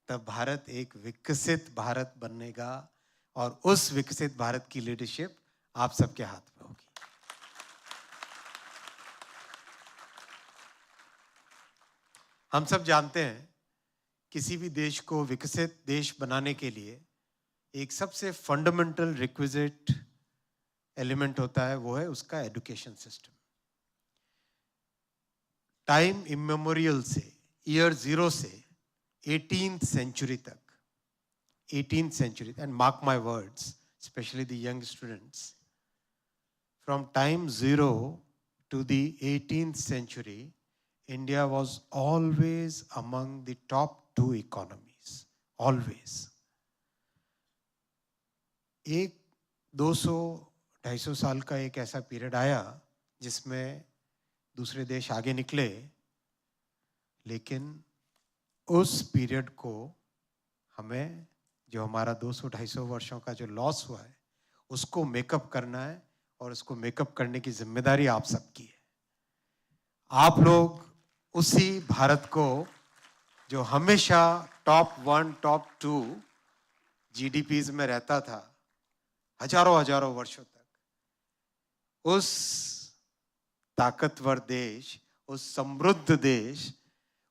तब भारत एक विकसित भारत बनेगा और उस विकसित भारत की लीडरशिप आप सबके हाथ में होगी। हम सब जानते हैं किसी भी देश को विकसित देश बनाने के लिए एक सबसे फंडामेंटल रिक्विजिट एलिमेंट होता है, वो है उसका एजुकेशन सिस्टम। टाइम इमेमोरियल से, ईयर 0 से 18th century तक, 18th century, and mark my words, especially the young students, from time 0 to the 18th century, India was always among the top 2 economies, always. एक 200-250 साल का एक ऐसा period आया जिसमें दूसरे देश आगे निकले, लेकिन उस पीरियड को हमें, जो हमारा 200-250 वर्षों का जो लॉस हुआ है, उसको मेकअप करना है और उसको मेकअप करने की जिम्मेदारी आप सबकी है। आप लोग उसी भारत को, जो हमेशा टॉप 1, टॉप 2 जीडीपीज में रहता था हजारों वर्षों तक, उस ताकतवर देश, उस समृद्ध देश,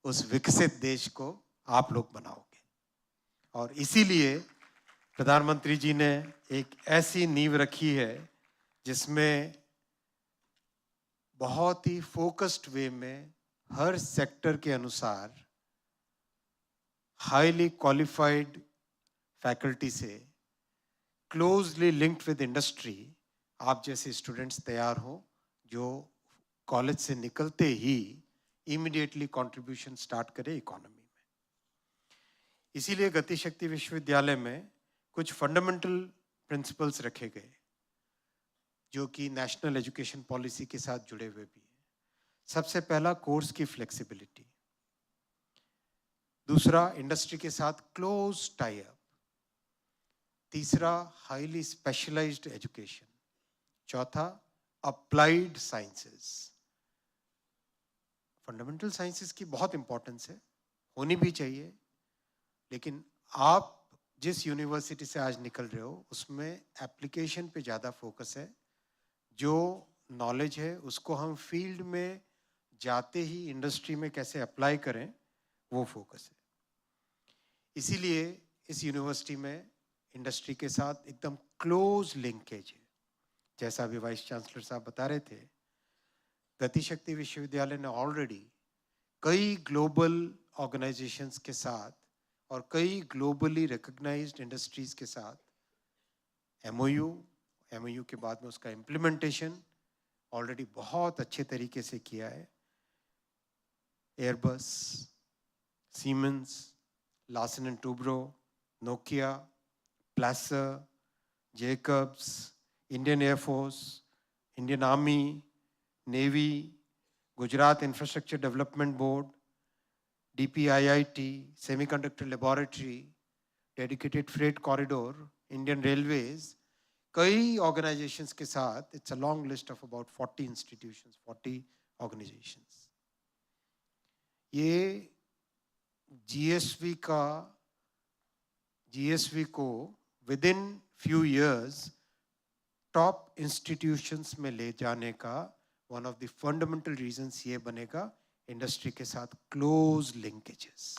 उस विकसित देश को आप लोग बनाओगे। और इसीलिए प्रधानमंत्री जी ने एक ऐसी नींव रखी है जिसमें बहुत ही फोकस्ड वे में हर सेक्टर के अनुसार हाईली क्वालिफाइड फैकल्टी से, क्लोजली लिंक्ड विद इंडस्ट्री, आप जैसे स्टूडेंट्स तैयार हो जो कॉलेज से निकलते ही इमीडिएटली कंट्रीब्यूशन स्टार्ट करे इकोनॉमी में। इसीलिए गति शक्ति विश्वविद्यालय में कुछ फंडामेंटल प्रिंसिपल्स रखे गए जो कि नेशनल एजुकेशन पॉलिसी के साथ जुड़े हुए भी हैं। सबसे पहला, कोर्स की फ्लेक्सिबिलिटी। दूसरा, इंडस्ट्री के साथ क्लोज टाई अप। तीसरा, हाईली स्पेशलाइज्ड एजुकेशन। चौथा, अप्लाइड साइंसेस। फंडामेंटल साइंसेस की बहुत इंपॉर्टेंस है, होनी भी चाहिए, लेकिन आप जिस यूनिवर्सिटी से आज निकल रहे हो उसमें एप्लीकेशन पे ज़्यादा फोकस है। जो नॉलेज है उसको हम फील्ड में जाते ही इंडस्ट्री में कैसे अप्लाई करें, वो फोकस है। इसीलिए इस यूनिवर्सिटी में इंडस्ट्री के साथ एकदम क्लोज लिंकेज है। जैसा अभी वाइस चांसलर साहब बता रहे थे, गति शक्ति विश्वविद्यालय ने ऑलरेडी कई ग्लोबल ऑर्गेनाइजेशंस के साथ और कई ग्लोबली रिकॉग्नाइज्ड इंडस्ट्रीज के साथ एमओयू के बाद में उसका इम्प्लीमेंटेशन ऑलरेडी बहुत अच्छे तरीके से किया है। Airbus, Siemens, Larsen and Toubro, Nokia, Plasser, Jacobs, Indian Air Force, Indian Army, Navy, Gujarat Infrastructure Development Board, DPIIT, Semiconductor Laboratory, Dedicated Freight Corridor, Indian Railways, कई ऑर्गेनाइजेशंस के साथ, it's a long list of about 40 institutions, 40 organisations. ये GSV को within few years top institutions में ले जाने का one of the fundamental reasons ये बनेगा इंडस्ट्री के साथ close linkages.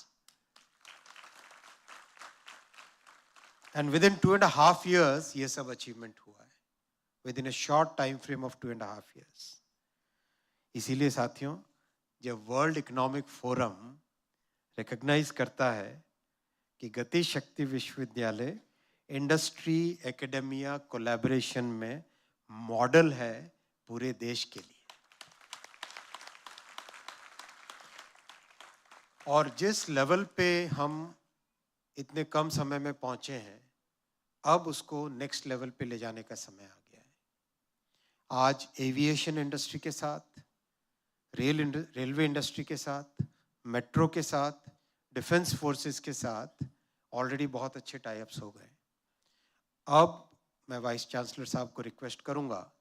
And with in 2.5 years ये सब अचीवमेंट हुआ है, with in a short time frame of 2.5 years। इसीलिए साथियों, जब वर्ल्ड इकोनॉमिक फोरम रिकॉग्नाइज करता है कि गति शक्ति विश्वविद्यालय इंडस्ट्री एकेडेमिया कोलैबोरेशन में मॉडल है पूरे देश के लिए, और जिस लेवल पे हम इतने कम समय में पहुंचे हैं, अब उसको नेक्स्ट लेवल पे ले जाने का समय आ गया है। आज एविएशन इंडस्ट्री के साथ, रेलवे इंडस्ट्री के साथ, मेट्रो के साथ, डिफेंस फोर्सेस के साथ ऑलरेडी बहुत अच्छे टाई अप्स हो गए। अब मैं वाइस चांसलर साहब को रिक्वेस्ट करूंगा,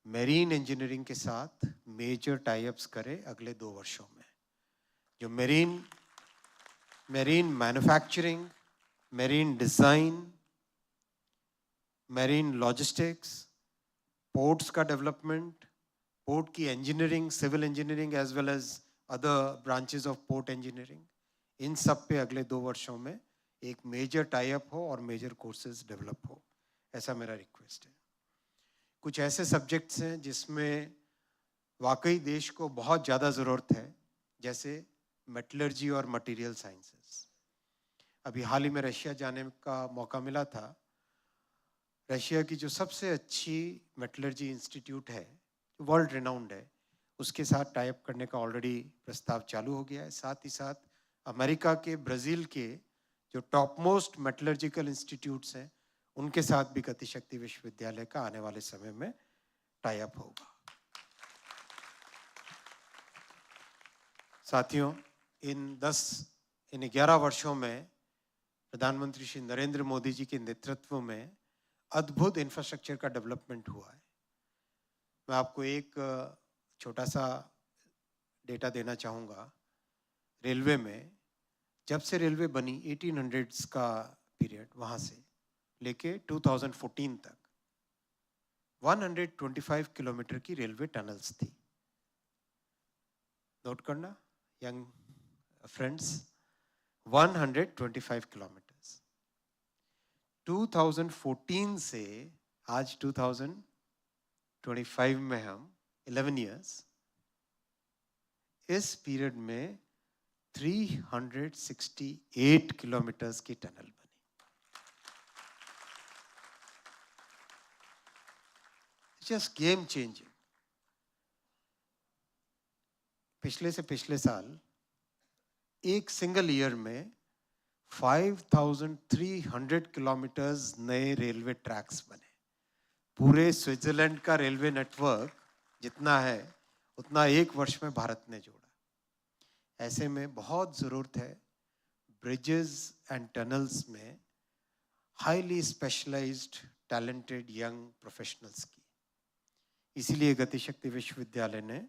मेरीन इंजीनियरिंग के साथ मेजर टाई अप्स करें अगले 2 वर्षों में। जो marine manufacturing, marine design, marine logistics, ports का डेवलपमेंट, पोर्ट की engineering, civil engineering as well as other branches of port engineering, इन सब पे अगले 2 वर्षों में एक मेजर टाई अप हो और मेजर कोर्सेज डेवलप हो, ऐसा मेरा रिक्वेस्ट है। कुछ ऐसे सब्जेक्ट्स हैं जिसमें वाकई देश को बहुत ज़्यादा ज़रूरत है, जैसे मेटलर्जी और मटेरियल साइंसेस। अभी हाल ही में रशिया जाने का मौका मिला था। रशिया की जो सबसे अच्छी मेटलर्जी इंस्टीट्यूट है, वर्ल्ड रिनाउंड है, उसके साथ टाई अप करने का ऑलरेडी प्रस्ताव चालू हो गया है। साथ ही साथ अमेरिका के, ब्राज़ील के जो टॉप मोस्ट मेटलर्जिकल इंस्टीट्यूट्स हैं, उनके साथ भी गति शक्ति विश्वविद्यालय का आने वाले समय में टाई अप होगा। साथियों, इन 11 वर्षों में प्रधानमंत्री श्री नरेंद्र मोदी जी के नेतृत्व में अद्भुत इंफ्रास्ट्रक्चर का डेवलपमेंट हुआ है। मैं आपको एक छोटा सा डेटा देना चाहूँगा। रेलवे में जब से रेलवे बनी 1800s का पीरियड, वहाँ से लेके 2014 तक 125 किलोमीटर की रेलवे टनल्स थी। नोट करना यंग फ्रेंड्स, 125 किलोमीटर्स। 2014 से आज 2025 में हम 11 years, इस पीरियड में 368 किलोमीटर्स की टनल बनी। Just game changing. पिछले से पिछले साल एक सिंगल ईयर में 5300 किलोमीटर्स नए रेलवे ट्रैक्स बने। पूरे स्विट्जरलैंड का रेलवे नेटवर्क जितना है, उतना एक वर्ष में भारत ने जोड़ा। ऐसे में बहुत ज़रूरत है ब्रिजेस एंड टनल्स में highly specialized talented young professionals की। इसीलिए गति शक्ति विश्वविद्यालय ने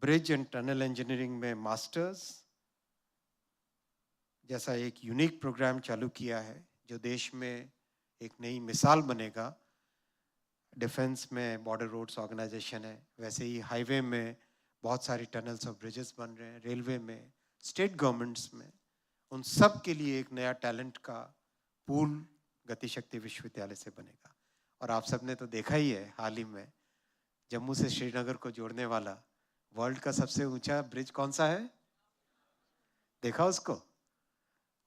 ब्रिज एंड टनल इंजीनियरिंग में मास्टर्स जैसा एक यूनिक प्रोग्राम चालू किया है, जो देश में एक नई मिसाल बनेगा। डिफेंस में बॉर्डर रोड्स ऑर्गेनाइजेशन है, वैसे ही हाईवे में बहुत सारी टनल्स और ब्रिजेस बन रहे हैं, रेलवे में, स्टेट गवर्नमेंट्स में, उन सब के लिए एक नया टैलेंट का पूल गति शक्ति विश्वविद्यालय से बनेगा। और आप सबने तो देखा ही है हाल ही में जम्मू से श्रीनगर को जोड़ने वाला वर्ल्ड का सबसे ऊंचा ब्रिज कौन सा है? देखा उसको?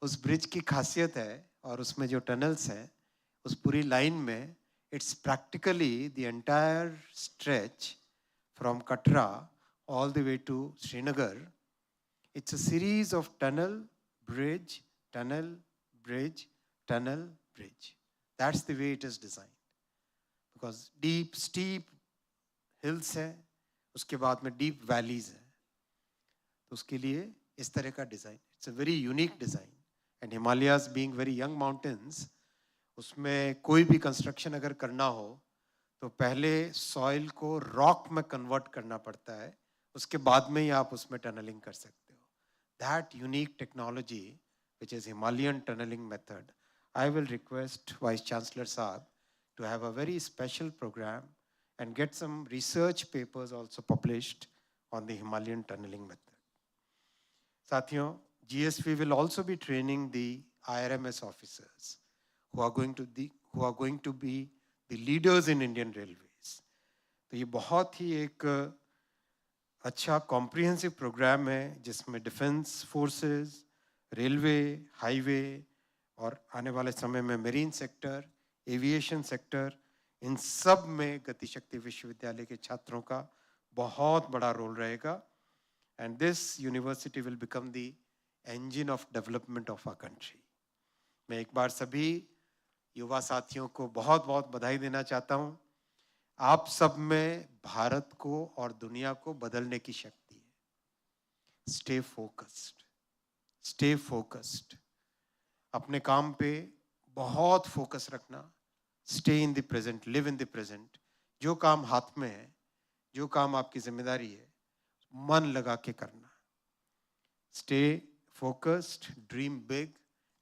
उस ब्रिज की खासियत है और उसमें जो टनल्स हैं उस पूरी लाइन में it's practically the entire stretch from Katra all the way to Srinagar. It's a series of tunnel, bridge, tunnel, bridge, tunnel, bridge. That's the way it is designed. Because deep, steep hills है, उसके बाद में deep valleys है. तो उसके लिए इस तरह का design. It's a very unique design. And Himalayas being very young mountains, उसमें कोई भी construction अगर करना हो तो पहले soil को rock में convert करना पड़ता है. उसके बाद में ही आप उसमें टनलिंग कर सकते हो. That unique technology, which is Himalayan tunneling method, I will request Vice Chancellor Saab to have a very special program and get some research papers also published on the Himalayan tunneling method. साथियों, GSV will also be training the IRMS officers who are going to be the leaders in Indian Railways. तो ये बहुत ही एक अच्छा comprehensive programme है जिसमें defence forces, railway, highway और आने वाले समय में मेरीन सेक्टर, एविएशन सेक्टर, इन सब में गति शक्ति विश्वविद्यालय के छात्रों का बहुत बड़ा रोल रहेगा. And this university will become the engine of development of our country. मैं एक बार सभी युवा साथियों को बहुत बहुत बधाई देना चाहता हूँ. आप सब में भारत को और दुनिया को बदलने की शक्ति है. Stay focused, stay focused. अपने काम पे बहुत फोकस रखना. Stay in the present, live in the present. जो काम हाथ में है, जो काम आपकी जिम्मेदारी है, मन लगा के करना. Stay focused, dream big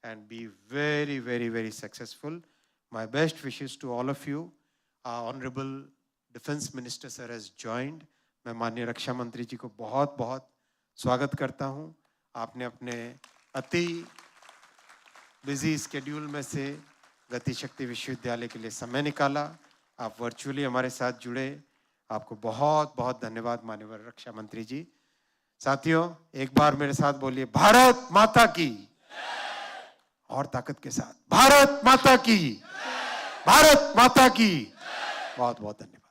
and be very very very successful. My best wishes to all of you. Honourable defence minister sir has joined. मैं माननीय रक्षा मंत्री जी को बहुत बहुत स्वागत करता हूं. आपने अपने अति बिजी स्केड्यूल में से गति शक्ति विश्वविद्यालय के लिए समय निकाला. आप वर्चुअली हमारे साथ जुड़े. आपको बहुत बहुत धन्यवाद माननीय रक्षा मंत्री जी. साथियों, एक बार मेरे साथ बोलिए, भारत माता की. और ताकत के साथ, भारत माता की, भारत माता की. बहुत बहुत धन्यवाद.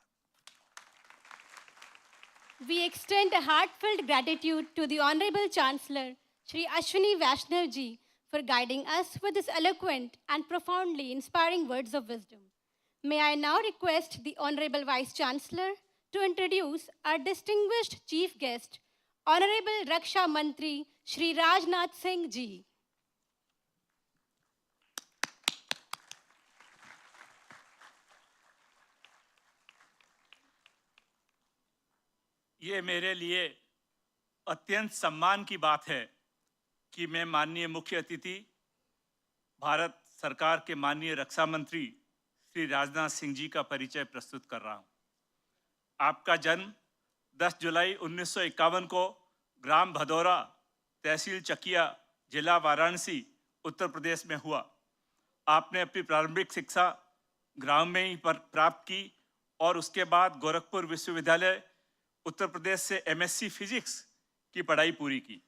We extend a heartfelt gratitude to the Honorable Chancellor Shri Ashwini Vaishnaw ji for guiding us with his eloquent and profoundly inspiring words of wisdom. May I now request the Honorable Vice Chancellor to introduce our distinguished chief guest, Honorable Raksha Mantri Shri Rajnath Singh ji. ये मेरे लिए अत्यंत सम्मान की बात है कि मैं माननीय मुख्य अतिथि भारत सरकार के माननीय रक्षा मंत्री श्री राजनाथ सिंह जी का परिचय प्रस्तुत कर रहा हूं. आपका जन्म 10 जुलाई 1951 को ग्राम भदौरा, तहसील चकिया, जिला वाराणसी, उत्तर प्रदेश में हुआ. आपने अपनी प्रारंभिक शिक्षा ग्राम में ही प्राप्त की और उसके बाद गोरखपुर विश्वविद्यालय उत्तर प्रदेश से एमएससी फिजिक्स की पढ़ाई पूरी की.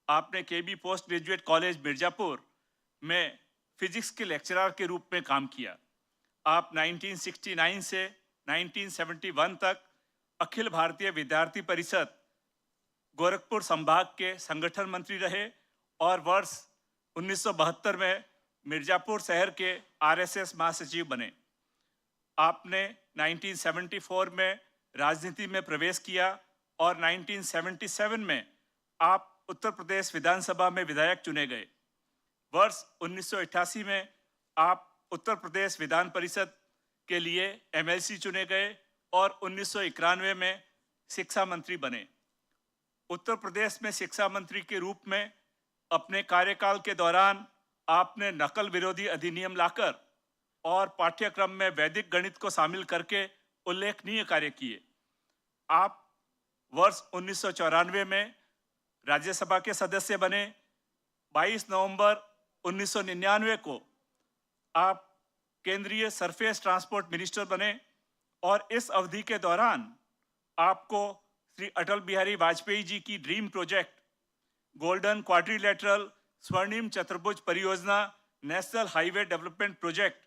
आपने केबी पोस्ट ग्रेजुएट कॉलेज मिर्जापुर में फिजिक्स के लेक्चरर के रूप में काम किया. आप 1969 से 1971 तक अखिल भारतीय विद्यार्थी परिषद गोरखपुर संभाग के संगठन मंत्री रहे और वर्ष 1972 में मिर्जापुर शहर के आरएसएस महासचिव बने. आपने 1974 में राजनीति में प्रवेश किया और 1977 में आप उत्तर प्रदेश विधानसभा में विधायक चुने गए. वर्ष 1988 में आप उत्तर प्रदेश विधान परिषद के लिए एमएलसी चुने गए और 1991 में शिक्षा मंत्री बने. उत्तर प्रदेश में शिक्षा मंत्री के रूप में अपने कार्यकाल के दौरान आपने नकल विरोधी अधिनियम लाकर और पाठ्यक्रम में वैदिक गणित को शामिल करके उल्लेखनीय कार्य किए. आप वर्ष 1994 में राज्यसभा के सदस्य बने. 22 नवंबर 1999 को आप केंद्रीय सरफेस ट्रांसपोर्ट मिनिस्टर बने और इस अवधि के दौरान आपको श्री अटल बिहारी वाजपेयी जी की ड्रीम प्रोजेक्ट गोल्डन क्वाड्रिलेटरल स्वर्णिम चतुर्भुज परियोजना नेशनल हाईवे डेवलपमेंट प्रोजेक्ट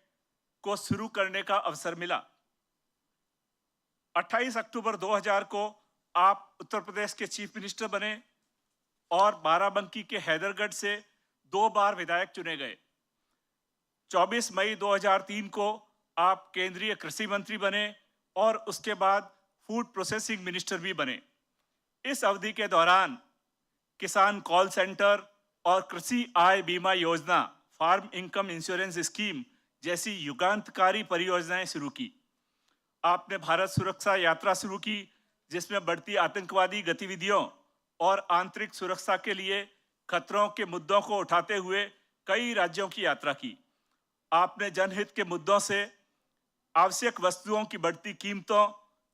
को शुरू करने का अवसर मिला। 28 अक्टूबर 2000 को आप उत्तर प्रदेश के चीफ मिनिस्टर बने और बाराबंकी के हैदरगढ़ से 2 बार विधायक चुने गए। 24 मई 2003 को आप केंद्रीय कृषि मंत्री बने और उसके बाद फूड प्रोसेसिंग मिनिस्टर भी बने। इस अवधि के दौरान किसान कॉल सेंटर और कृषि आय बीमा योजना फार्म इनकम इंश्योरेंस स्कीम जैसी युगांतकारी परियोजनाएं शुरू की। आपने भारत सुरक्षा यात्रा शुरू की, जिसमें बढ़ती आतंकवादी गतिविधियों और आंतरिक सुरक्षा के लिए खतरों के मुद्दों को उठाते हुए कई राज्यों की यात्रा की। आपने जनहित के मुद्दों से आवश्यक वस्तुओं की बढ़ती कीमतों,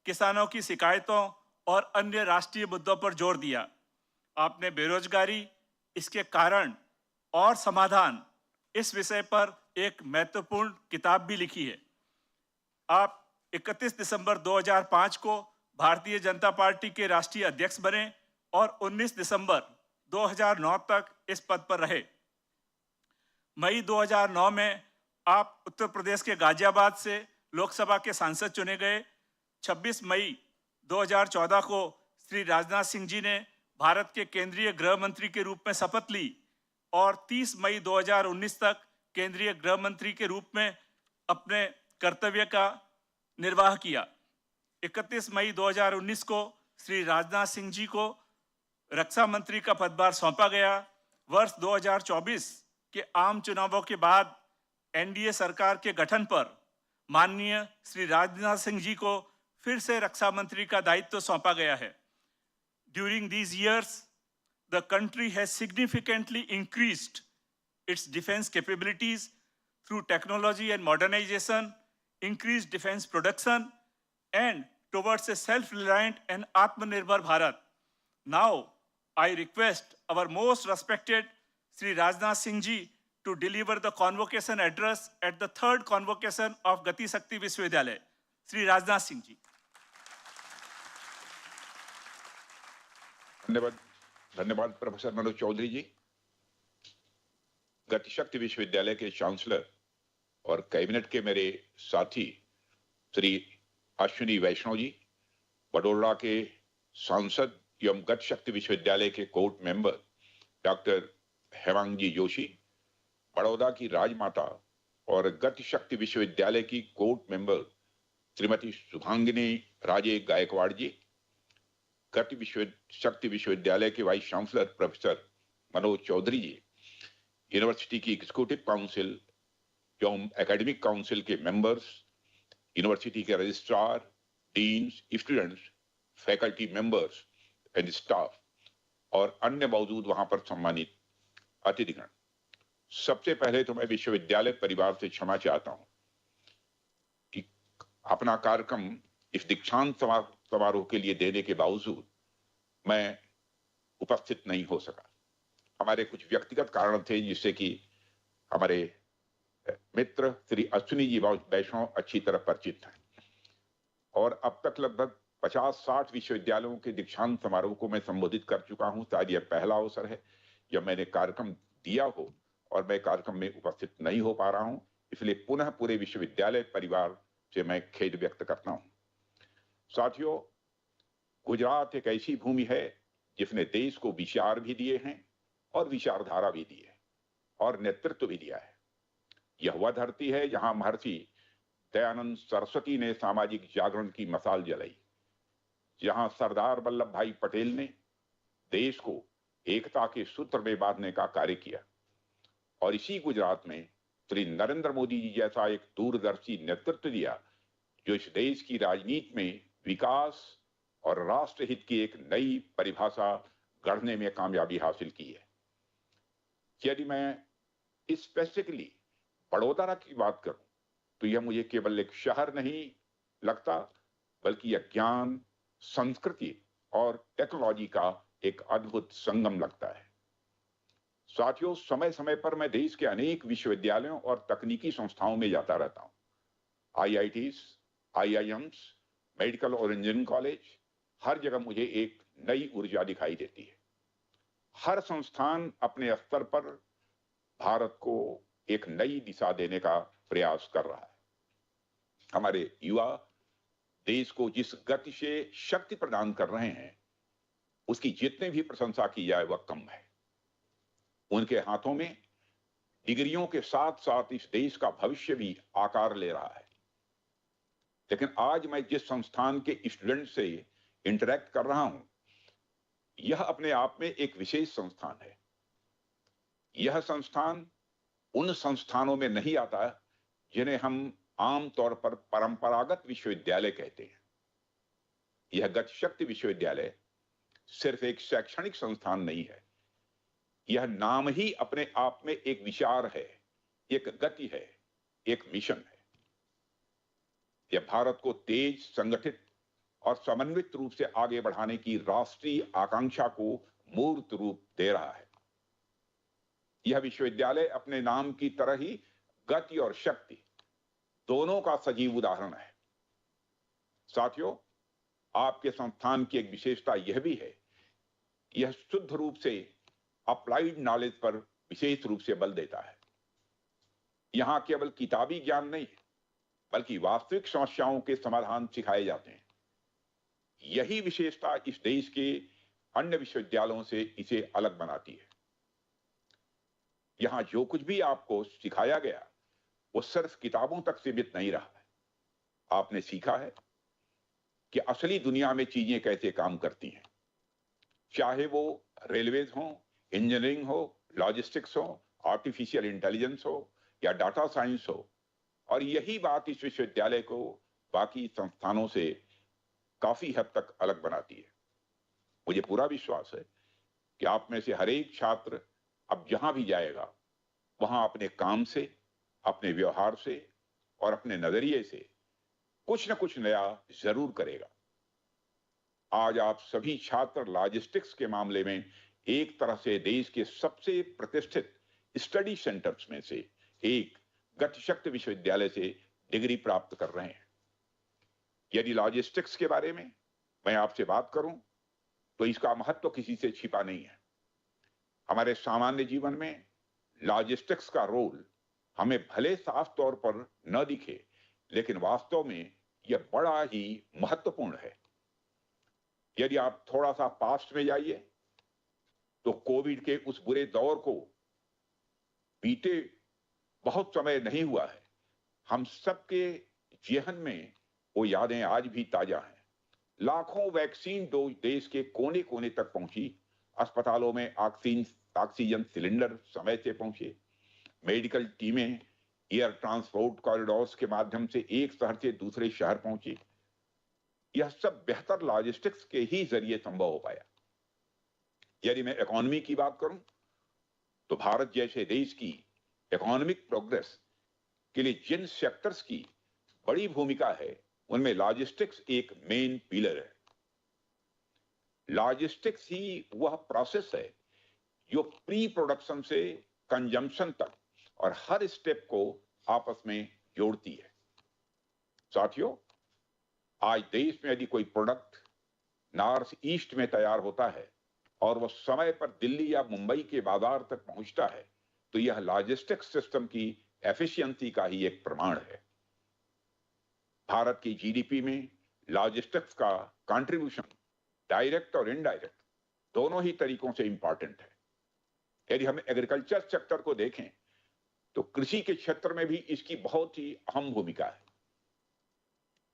किसानों की शिकायतों और अन्य राष्ट्रीय मुद्दों पर जोर दिया। आपने बेरोजगारी, इसके कारण और समाधान इस विषय पर एक महत्वपूर्ण किताब भी लिखी है। आप 31 दिसंबर 2005 को भारतीय जनता पार्टी के राष्ट्रीय अध्यक्ष बने और 19 दिसंबर 2009 तक इस पद पर रहे। मई 2009 में आप उत्तर प्रदेश के गाजियाबाद से लोकसभा के सांसद चुने गए। 26 मई 2014 को श्री राजनाथ सिंह जी ने भारत के केंद्रीय गृह मंत्री के रूप में शपथ ली और 30 मई 2019 तक केंद्रीय गृह मंत्री के रूप में अपने कर्तव्य का निर्वाह किया। 31 मई 2019 को श्री राजनाथ सिंह जी को रक्षा मंत्री का पदभार सौंपा गया। वर्ष 2024 के आम चुनावों के बाद एनडीए सरकार के गठन पर माननीय श्री राजनाथ सिंह जी को फिर से रक्षा मंत्री का दायित्व सौंपा गया है। During these years, the country has significantly increased its defense capabilities through technology and modernization, increased defense production, and towards a self-reliant and Atmanirbhar Bharat. Now, I request our most respected Sri Rajnath Singh ji to deliver the convocation address at the 3rd convocation of Gati Shakti Vishwavidyalaya. Sri Rajnath Singh ji. धन्यवाद professor Manoj Chaudhary जी। गति शक्ति विश्वविद्यालय के chancellor और cabinet के मेरे साथी श्री अश्विनी वैष्णव जी, वडोदरा के सांसद एवं गति शक्ति विश्वविद्यालय के court member doctor Hemang ji Joshi, Baroda की राजमाता और गति शक्ति विश्वविद्यालय की कोर्ट मेंबर श्रीमती शुभांगिनी राजे गायकवाड़ जी, गति शक्ति विश्वविद्यालय के vice chancellor professor Manoj Chaudhary ji, university की एग्जीक्यूटिव काउंसिल एवं एकेडमिक काउंसिल के मेंबर्स, यूनिवर्सिटी के registrar, deans, students, faculty members and staff और अन्य मौजूद वहां पर सम्मानित अतिथिगण। सबसे पहले तो मैं विश्वविद्यालय परिवार से क्षमा चाहता हूं कि अपना कार्यक्रम इस दीक्षांत समारोह के लिए देने के बावजूद मैं उपस्थित नहीं हो सका। हमारे कुछ व्यक्तिगत कारण थे जिससे कि हमारे मित्र श्री अश्विनी जी वैष्णव अच्छी तरह परिचित हैं और अब तक लगभग 50-60 विश्वविद्यालयों के दीक्षांत समारोह को मैं संबोधित कर चुका हूं। शायद यह पहला अवसर है जब मैंने कार्यक्रम दिया हो और मैं कार्यक्रम में उपस्थित नहीं हो पा रहा हूं, इसलिए पुनः पूरे विश्वविद्यालय परिवार से मैं खेद व्यक्त करता हूं। साथियों, गुजरात एक ऐसी भूमि है जिसने देश को विचार भी दिए हैं और विचारधारा भी दी है और नेतृत्व भी दिया है। यह वह धरती है जहां महर्षि दयानंद सरस्वती ने सामाजिक जागरण की मशाल जलाई, जहां सरदार वल्लभ भाई पटेल ने देश को एकता के सूत्र में बांधने का कार्य किया और इसी गुजरात में श्री नरेंद्र मोदी जी जैसा एक दूरदर्शी नेतृत्व दिया जो इस देश की राजनीति में विकास और राष्ट्रहित की एक नई परिभाषा गढ़ने में कामयाबी हासिल की है। यदि मैं स्पेसिफिकली वडोदरा की बात करूं तो यह मुझे केवल एक शहर नहीं लगता, बल्कि यह ज्ञान, संस्कृति और टेक्नोलॉजी का एक अद्भुत संगम लगता है। साथियों, समय समय पर मैं देश के अनेक विश्वविद्यालयों और तकनीकी संस्थाओं में जाता रहता हूं IITs, IIMs, मेडिकल और इंजीनियरिंग कॉलेज, हर जगह मुझे एक नई ऊर्जा दिखाई देती है। हर संस्थान अपने स्तर पर भारत को एक नई दिशा देने का प्रयास कर रहा है। हमारे युवा देश को जिस गति से शक्ति प्रदान कर रहे हैं, उसकी जितने भी प्रशंसा की जाए वह कम है। उनके हाथों में डिग्रियों के साथ साथ इस देश का भविष्य भी आकार ले रहा है। लेकिन आज मैं जिस संस्थान के स्टूडेंट से इंटरेक्ट कर रहा हूं, यह अपने आप में एक विशेष संस्थान है। यह संस्थान उन संस्थानों में नहीं आता जिन्हें हम आमतौर पर परंपरागत विश्वविद्यालय कहते हैं। यह गति शक्ति विश्वविद्यालय सिर्फ एक शैक्षणिक संस्थान नहीं है। यह नाम ही अपने आप में एक विचार है, एक गति है, एक मिशन है। यह भारत को तेज, संगठित और समन्वित रूप से आगे बढ़ाने की राष्ट्रीय आकांक्षा को मूर्त रूप दे रहा है। यह विश्वविद्यालय अपने नाम की तरह ही गति और शक्ति दोनों का सजीव उदाहरण है। साथियों, आपके संस्थान की एक विशेषता यह भी है, यह शुद्ध रूप से अप्लाइड नॉलेज पर विशेष रूप से बल देता है। यहां केवल किताबी ज्ञान नहीं, बल्कि वास्तविक समस्याओं के समाधान सिखाए जाते हैं। यही विशेषता इस देश के अन्य विश्वविद्यालयों से इसे अलग बनाती है। यहां जो कुछ भी आपको सिखाया गया वो सिर्फ किताबों तक सीमित नहीं रहा है। आपने सीखा है कि असली दुनिया में चीजें कैसे काम करती हैं, चाहे वो रेलवेज हो, इंजीनियरिंग हो, लॉजिस्टिक्स हो, आर्टिफिशियल इंटेलिजेंस हो या डाटा साइंस हो। और यही बात इस विश्वविद्यालय को बाकी संस्थानों से काफी हद तक अलग बनाती है। मुझे पूरा विश्वास है कि आप में से हर एक छात्र अब जहां भी जाएगा वहां अपने काम से, अपने व्यवहार से और अपने नजरिए से कुछ न कुछ नया जरूर करेगा। आज आप सभी छात्र लॉजिस्टिक्स के मामले में एक तरह से देश के सबसे प्रतिष्ठित स्टडी सेंटर्स में से एक गति शक्ति विश्वविद्यालय से डिग्री प्राप्त कर रहे हैं। यदि लॉजिस्टिक्स के बारे में मैं आपसे बात करूं तो इसका महत्व किसी से छिपा नहीं है। हमारे सामान्य जीवन में लॉजिस्टिक्स का रोल हमें भले साफ तौर पर न दिखे, लेकिन वास्तव में यह बड़ा ही महत्वपूर्ण है। यदि आप थोड़ा सा पास्ट में जाइए तो कोविड के उस बुरे दौर को बीते बहुत समय नहीं हुआ है। हम सबके जेहन में वो यादें आज भी ताजा हैं। लाखों वैक्सीन डोज देश के कोने कोने तक पहुंची। अस्पतालों में ऑक्सीजन सिलेंडर समय से पहुंचे। मेडिकल टीमें एयर ट्रांसपोर्ट कॉरिडोर्स के माध्यम से एक शहर से दूसरे शहर पहुंची। यह सब बेहतर लॉजिस्टिक्स के ही जरिए संभव हो पाया। यदि मैं इकोनॉमी की बात करूं तो भारत जैसे देश की इकोनॉमिक प्रोग्रेस के लिए जिन सेक्टर्स की बड़ी भूमिका है उनमें लॉजिस्टिक्स एक मेन पिलर है। लॉजिस्टिक्स ही वह प्रोसेस है जो प्री प्रोडक्शन से कंजम्पशन तक और हर स्टेप को आपस में जोड़ती है। साथियों, आज देश में यदि कोई प्रोडक्ट नॉर्थ ईस्ट में तैयार होता है और वह समय पर दिल्ली या मुंबई के बाजार तक पहुंचता है तो यह लॉजिस्टिक्स सिस्टम की एफिशिएंसी का ही एक प्रमाण है। भारत की जीडीपी में लॉजिस्टिक्स का कंट्रीब्यूशन डायरेक्ट और इनडायरेक्ट दोनों ही तरीकों से इंपॉर्टेंट है। यदि हम एग्रीकल्चर सेक्टर को देखें तो कृषि के क्षेत्र में भी इसकी बहुत ही अहम भूमिका है।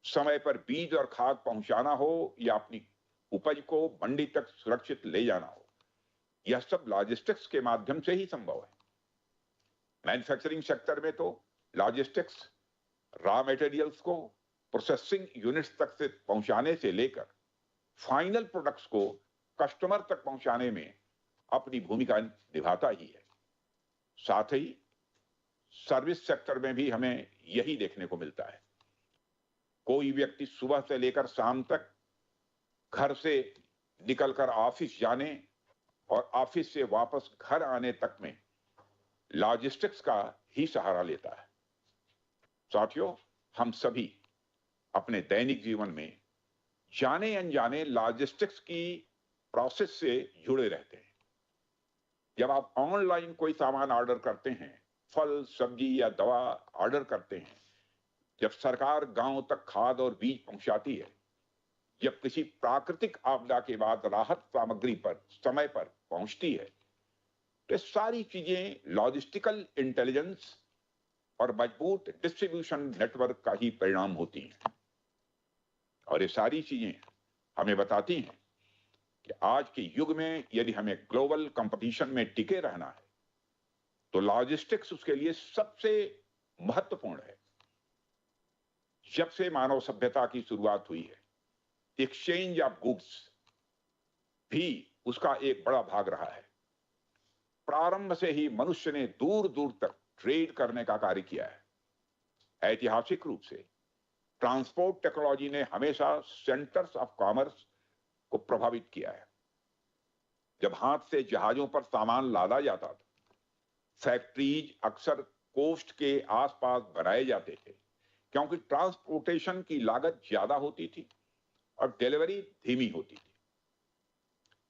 समय पर बीज और खाद पहुंचाना हो या अपनी उपज को मंडी तक सुरक्षित ले जाना हो, यह सब लॉजिस्टिक्स के माध्यम से ही संभव है। मैन्युफैक्चरिंग सेक्टर में तो लॉजिस्टिक्स रॉ मटेरियल्स को प्रोसेसिंग यूनिट्स तक से पहुंचाने से लेकर फाइनल प्रोडक्ट्स को कस्टमर तक पहुंचाने में अपनी भूमिका निभाता ही है। साथ ही सर्विस सेक्टर में भी हमें यही देखने को मिलता है। कोई व्यक्ति सुबह से लेकर शाम तक घर से निकलकर ऑफिस जाने और ऑफिस से वापस घर आने तक में लॉजिस्टिक्स का ही सहारा लेता है। साथियों, हम सभी अपने दैनिक जीवन में जाने अनजाने लॉजिस्टिक्स की प्रोसेस से जुड़े रहते हैं। जब आप ऑनलाइन कोई सामान ऑर्डर करते हैं, फल, सब्जी या दवा ऑर्डर करते हैं, जब सरकार गांव तक खाद और बीज पहुंचाती है, जब किसी प्राकृतिक आपदा के बाद राहत सामग्री पर समय पर पहुंचती है, तो सारी चीजें लॉजिस्टिकल इंटेलिजेंस और मजबूत डिस्ट्रीब्यूशन नेटवर्क का ही परिणाम होती हैं। और ये सारी चीजें हमें बताती हैं कि आज के युग में यदि हमें ग्लोबल कंपटीशन में टिके रहना है, तो लॉजिस्टिक्स उसके लिए सबसे महत्वपूर्ण है। जब से मानव सभ्यता की शुरुआत हुई है, एक्सचेंज ऑफ गुड्स भी उसका एक बड़ा भाग रहा है। प्रारंभ से ही मनुष्य ने दूर दूर तक ट्रेड करने का कार्य किया है। ऐतिहासिक रूप से ट्रांसपोर्ट टेक्नोलॉजी ने हमेशा सेंटर्स ऑफ कॉमर्स को प्रभावित किया है। जब हाथ से जहाजों पर सामान लादा जाता था, फैक्ट्रीज अक्सर कोस्ट के आसपास बनाए जाते थे, क्योंकि ट्रांसपोर्टेशन की लागत ज्यादा होती थी और डिलीवरी धीमी होती थी।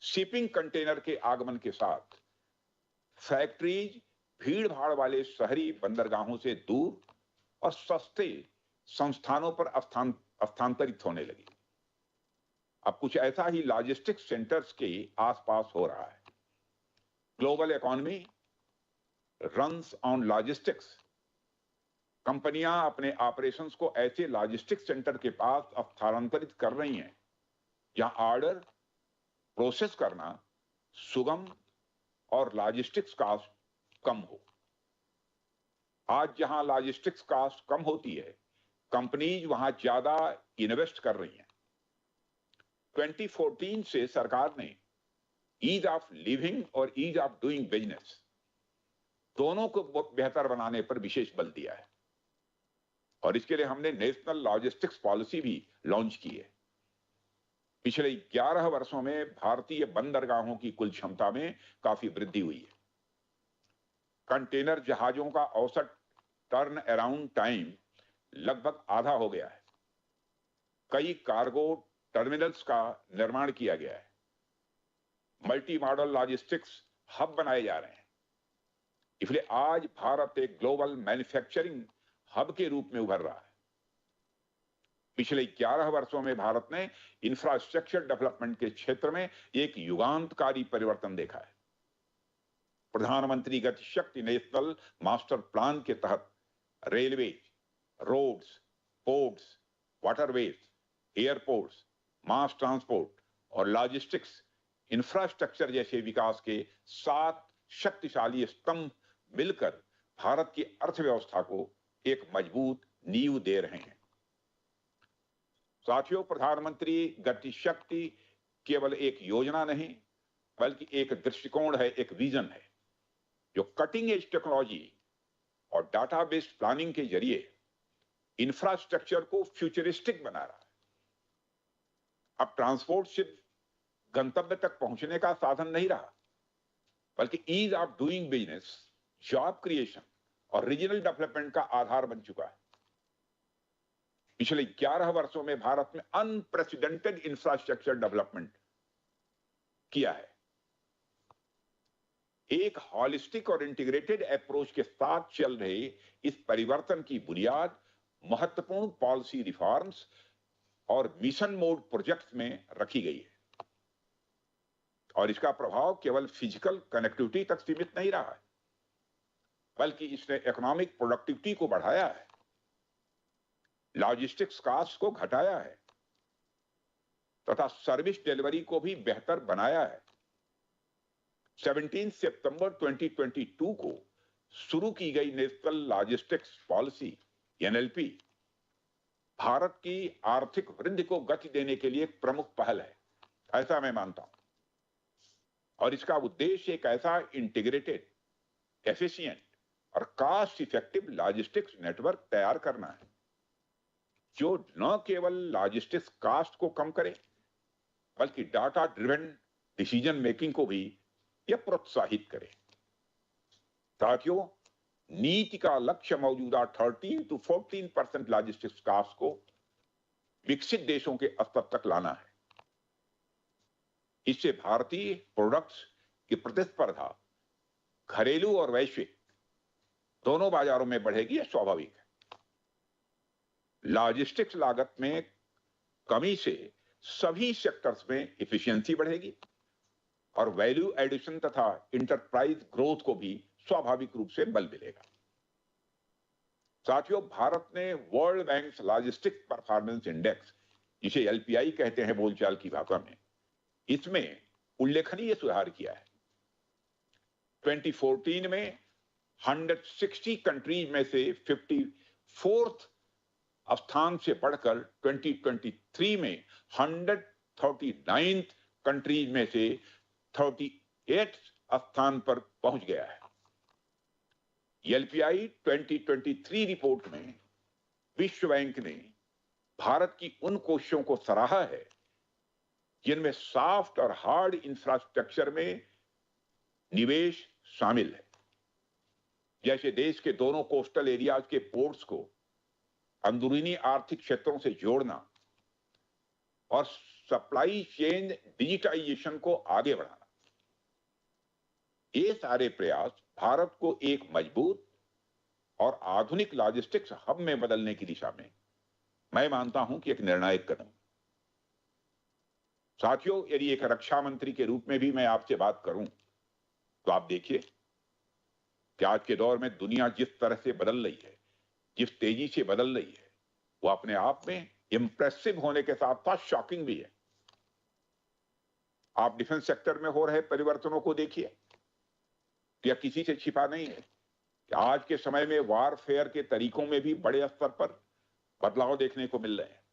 शिपिंग कंटेनर के आगमन के साथ फैक्ट्रीज भीड़ भाड़ वाले शहरी बंदरगाहों से दूर और सस्ते संस्थानों पर स्थानांतरित होने लगी। अब कुछ ऐसा ही लॉजिस्टिक्स सेंटर्स के आसपास हो रहा है। Global economy runs on logistics. कंपनियां अपने ऑपरेशंस को ऐसे लॉजिस्टिक्स सेंटर के पास स्थानांतरित कर रही हैं जहां ऑर्डर प्रोसेस करना सुगम और लॉजिस्टिक्स कॉस्ट कम हो। आज जहां लॉजिस्टिक्स कॉस्ट कम होती है, कंपनीज वहां ज्यादा इन्वेस्ट कर रही हैं। 2014 से सरकार ने ईज ऑफ लिविंग और ईज ऑफ डूइंग बिजनेस दोनों को बेहतर बनाने पर विशेष बल दिया है और इसके लिए हमने नेशनल लॉजिस्टिक्स पॉलिसी भी लॉन्च की है। पिछले 11 वर्षों में भारतीय बंदरगाहों की कुल क्षमता में काफी वृद्धि हुई है। कंटेनर जहाजों का औसत टर्न अराउंड टाइम लगभग आधा हो गया है। कई कार्गो टर्मिनल्स का निर्माण किया गया है। मल्टी मॉडल लॉजिस्टिक्स हब बनाए जा रहे हैं। इसलिए आज भारत एक ग्लोबल मैन्युफैक्चरिंग हब के रूप में उभर रहा है। पिछले 11 वर्षों में भारत ने इंफ्रास्ट्रक्चर डेवलपमेंट के क्षेत्र में एक युगांतकारी परिवर्तन देखा है। प्रधानमंत्री गति शक्ति नेशनल मास्टर प्लान के तहत railway, roads, ports, waterways, airports, mass transport और लॉजिस्टिक्स इंफ्रास्ट्रक्चर जैसे विकास के 7 शक्तिशाली स्तंभ मिलकर भारत की अर्थव्यवस्था को एक मजबूत नींव दे रहे हैं। साथियों, प्रधानमंत्री गति शक्ति केवल एक योजना नहीं, बल्कि एक दृष्टिकोण है, एक विजन है, जो कटिंग एज टेक्नोलॉजी और डाटाबेस प्लानिंग के जरिए इंफ्रास्ट्रक्चर को फ्यूचरिस्टिक बना रहा है। अब ट्रांसपोर्ट सिर्फ गंतव्य तक पहुंचने का साधन नहीं रहा, बल्कि ease of doing business, job creation और रीजनल डेवलपमेंट का आधार बन चुका है। पिछले 11 वर्षों में भारत में अनप्रेसिडेंटेड इंफ्रास्ट्रक्चर डेवलपमेंट किया है। एक हॉलिस्टिक और इंटीग्रेटेड अप्रोच के साथ चल रहे इस परिवर्तन की बुनियाद महत्वपूर्ण पॉलिसी रिफॉर्म्स और मिशन मोड प्रोजेक्ट्स में रखी गई है और इसका प्रभाव केवल फिजिकल कनेक्टिविटी तक सीमित नहीं रहा है, बल्कि इसने इकोनॉमिक प्रोडक्टिविटी को बढ़ाया है, लॉजिस्टिक्स कॉस्ट को घटाया है तथा सर्विस डिलीवरी को भी बेहतर बनाया है। 17 सितंबर 2022 को शुरू की गई national logistics policy NLP Bharat की आर्थिक वृद्धि को गति देने के लिए एक प्रमुख पहल है, ऐसा मैं मानता हूं। और इसका उद्देश्य एक ऐसा इंटीग्रेटेड, एफिशिएंट और कॉस्ट इफेक्टिव लॉजिस्टिक्स नेटवर्क तैयार करना है, जो न केवल लॉजिस्टिक्स कॉस्ट को कम करे, बल्कि डाटा ड्रिवन डिसीजन मेकिंग को भी यह प्रोत्साहित करे। साथियों, नीति का लक्ष्य मौजूदा 13 to 14% लॉजिस्टिक्स कास्ट को विकसित देशों के स्तर तक लाना है। इससे भारतीय प्रोडक्ट्स की प्रतिस्पर्धा घरेलू और वैश्विक दोनों बाजारों में बढ़ेगी, यह स्वाभाविक है। लॉजिस्टिक्स लागत में कमी से सभी सेक्टर्स में एफिशिएंसी बढ़ेगी और वैल्यू एडिशन तथा इंटरप्राइज ग्रोथ को भी स्वाभाविक रूप से बल मिलेगा। साथियों, भारत ने world bank logistic performance index, जिसे एलपीआई कहते हैं बोलचाल की भाषा में, इसमें उल्लेखनीय सुधार किया है। 2014 में 160 कंट्रीज में से 54th स्थान से बढ़कर 2023 में 139th कंट्रीज में से 38th स्थान पर पहुंच गया है। एलपीआई 2023 रिपोर्ट में विश्व बैंक ने भारत की उन कोशिशों को सराहा है जिनमें सॉफ्ट और हार्ड इंफ्रास्ट्रक्चर में निवेश शामिल है, जैसे देश के दोनों कोस्टल एरियाज के पोर्ट्स को अंदरूनी आर्थिक क्षेत्रों से जोड़ना और सप्लाई चेन डिजिटाइजेशन को आगे बढ़ाना। ये सारे प्रयास भारत को एक मजबूत और आधुनिक लॉजिस्टिक्स हब में बदलने की दिशा में मैं मानता हूं कि एक निर्णायक कदम। साथियों, यदि एक रक्षा मंत्री के रूप में भी मैं आपसे बात करूं तो आप देखिए कि आज के दौर में दुनिया जिस तरह से बदल रही है, जिस तेजी से बदल रही है, वो अपने आप में इंप्रेसिव होने के साथ साथ शॉकिंग भी है। आप डिफेंस सेक्टर में हो रहे परिवर्तनों को देखिए, यह किसी से छिपा नहीं है कि आज के समय में वारफेयर के तरीकों में भी बड़े स्तर पर बदलाव देखने को मिल रहे हैं।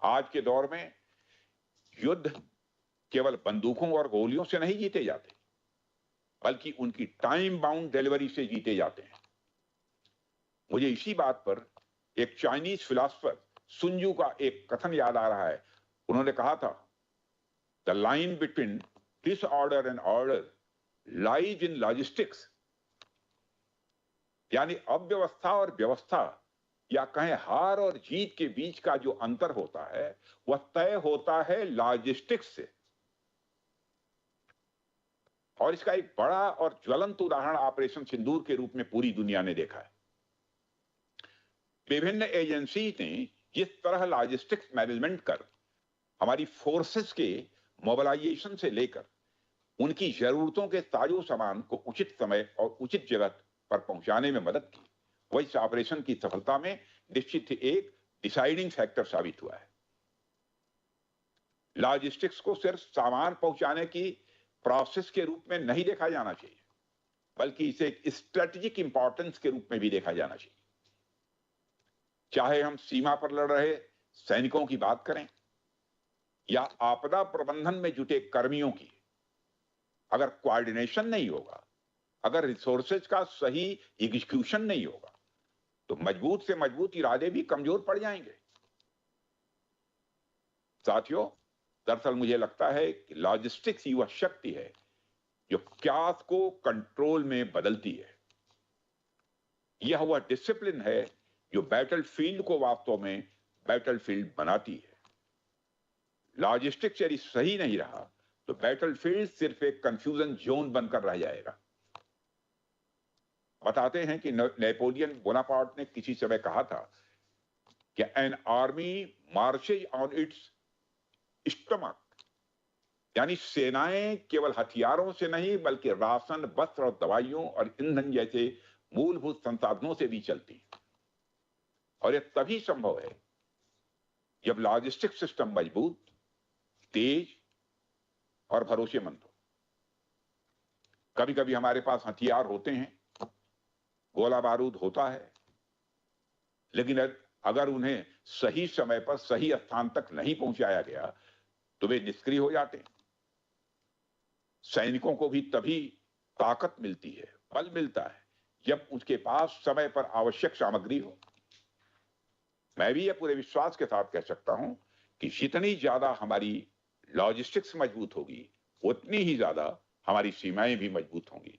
आज के दौर में युद्ध केवल बंदूकों और गोलियों से नहीं जीते जाते, बल्कि उनकी टाइम बाउंड डिलीवरी से जीते जाते हैं। मुझे इसी बात पर एक चाइनीज फिलोसोफर सुनजू का एक कथन याद आ रहा है। उन्होंने कहा था, the line between disorder and order lies in logistics. यानी अव्यवस्था और व्यवस्था, या कहें हार और जीत के बीच का जो अंतर होता है वह तय होता है लॉजिस्टिक्स से। और इसका एक बड़ा और ज्वलंत उदाहरण ऑपरेशन सिंदूर के रूप में पूरी दुनिया ने देखा है। विभिन्न एजेंसी ने जिस तरह लॉजिस्टिक्स मैनेजमेंट कर हमारी फोर्सेस के मोबिलाइजेशन से लेकर उनकी जरूरतों के साजो सामान को उचित समय और उचित जगह पर पहुंचाने में मदद की, वह इस ऑपरेशन की सफलता में निश्चित एक डिसाइडिंग फैक्टर साबित हुआ है। लॉजिस्टिक्स को सिर्फ सामान पहुंचाने की प्रोसेस के रूप में नहीं देखा जाना चाहिए, बल्कि इसे एक स्ट्रेटेजिक इंपॉर्टेंस के रूप में भी देखा जाना चाहिए। चाहे हम सीमा पर लड़ रहे सैनिकों की बात करें या आपदा प्रबंधन में जुटे कर्मियों की, अगर कोऑर्डिनेशन नहीं होगा, अगर रिसोर्सेज का सही एग्जीक्यूशन नहीं होगा, तो मजबूत से मजबूत इरादे भी कमजोर पड़ जाएंगे। साथियों, दरअसल मुझे लगता है कि लॉजिस्टिक्स वह शक्ति है जो क्यास को कंट्रोल में बदलती है। यह वह डिसिप्लिन है जो बैटलफील्ड को वास्तव में बैटलफील्ड बनाती है। लॉजिस्टिक्स यदि सही नहीं रहा तो बैटलफील्ड सिर्फ एक कंफ्यूजन जोन बनकर रह जाएगा। बताते हैं कि नेपोलियन बोनापार्ट ने किसी समय कहा था कि an army marches on it's stomach, यानी सेनाएं केवल हथियारों से नहीं बल्कि राशन, वस्त्र और दवाइयों और ईंधन जैसे मूलभूत संसाधनों से भी चलती। और यह तभी संभव है जब लॉजिस्टिक सिस्टम मजबूत, तेज और भरोसेमंद हो। कभी कभी हमारे पास हथियार होते हैं, गोला बारूद होता है, लेकिन अगर उन्हें सही समय पर सही स्थान तक नहीं पहुंचाया गया तो वे निष्क्रिय हो जाते हैं। सैनिकों को भी तभी ताकत मिलती है, बल मिलता है, जब उसके पास समय पर आवश्यक सामग्री हो। मैं भी यह पूरे विश्वास के साथ कह सकता हूं कि जितनी ज्यादा हमारी लॉजिस्टिक्स मजबूत होगी, उतनी ही ज्यादा हमारी सीमाएं भी मजबूत होंगी।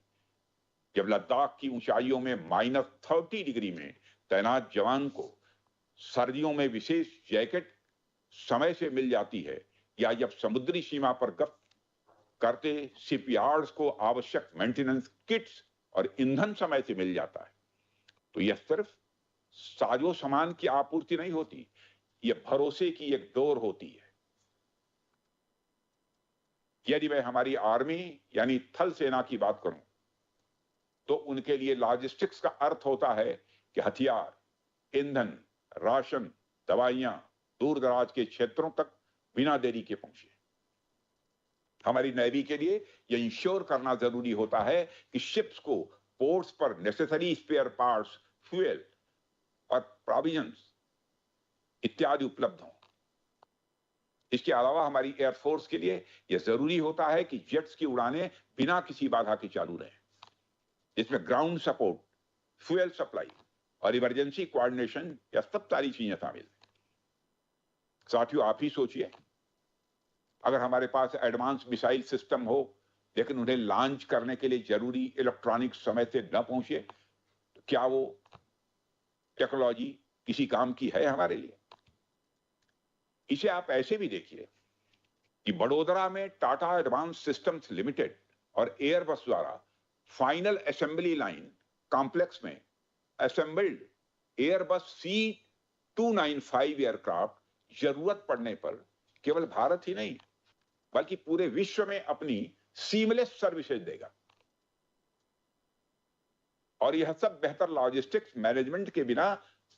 जब लद्दाख की ऊंचाइयों में -30 डिग्री में तैनात जवान को सर्दियों में विशेष जैकेट समय से मिल जाती है, या जब समुद्री सीमा पर गश्त करते शिपयार्ड्स को आवश्यक मेंटेनेंस किट्स और ईंधन समय से मिल जाता है, तो यह सिर्फ साजो सामान की आपूर्ति नहीं होती, यह भरोसे की एक डोर होती है। यदि मैं हमारी आर्मी यानी थल सेना की बात करूं, तो उनके लिए लॉजिस्टिक्स का अर्थ होता है कि हथियार, ईंधन, राशन, दवाइयां दूर दराज के क्षेत्रों तक बिना देरी के पहुंचे। हमारी नेवी के लिए यह इंश्योर करना जरूरी होता है कि शिप्स को पोर्ट्स पर नेसेसरी स्पेयर पार्ट्स, फ्यूल और प्रोविजंस इत्यादि उपलब्ध हों। इसके अलावा हमारी एयरफोर्स के लिए यह जरूरी होता है कि जेट्स की उड़ानें बिना किसी बाधा के चालू रहें। इसमें ग्राउंड सपोर्ट, फ्यूल सप्लाई और इमरजेंसी कोऑर्डिनेशन, या सब सारी चीजें शामिल हैं। साथियों, आप ही सोचिए, अगर हमारे पास एडवांस मिसाइल सिस्टम हो लेकिन उन्हें लॉन्च करने के लिए जरूरी इलेक्ट्रॉनिक समय से न पहुंचे, तो क्या वो टेक्नोलॉजी किसी काम की है हमारे लिए? इसे आप ऐसे भी देखिए कि वडोदरा में टाटा एडवांस सिस्टम्स लिमिटेड और एयरबस द्वारा फाइनल असेंबली लाइन कॉम्प्लेक्स में असेंबल्ड एयरबस C295 एयरक्राफ्ट जरूरत पड़ने पर केवल भारत ही नहीं बल्कि पूरे विश्व में अपनी सीमलेस सर्विसेज देगा। और यह सब बेहतर लॉजिस्टिक्स मैनेजमेंट के बिना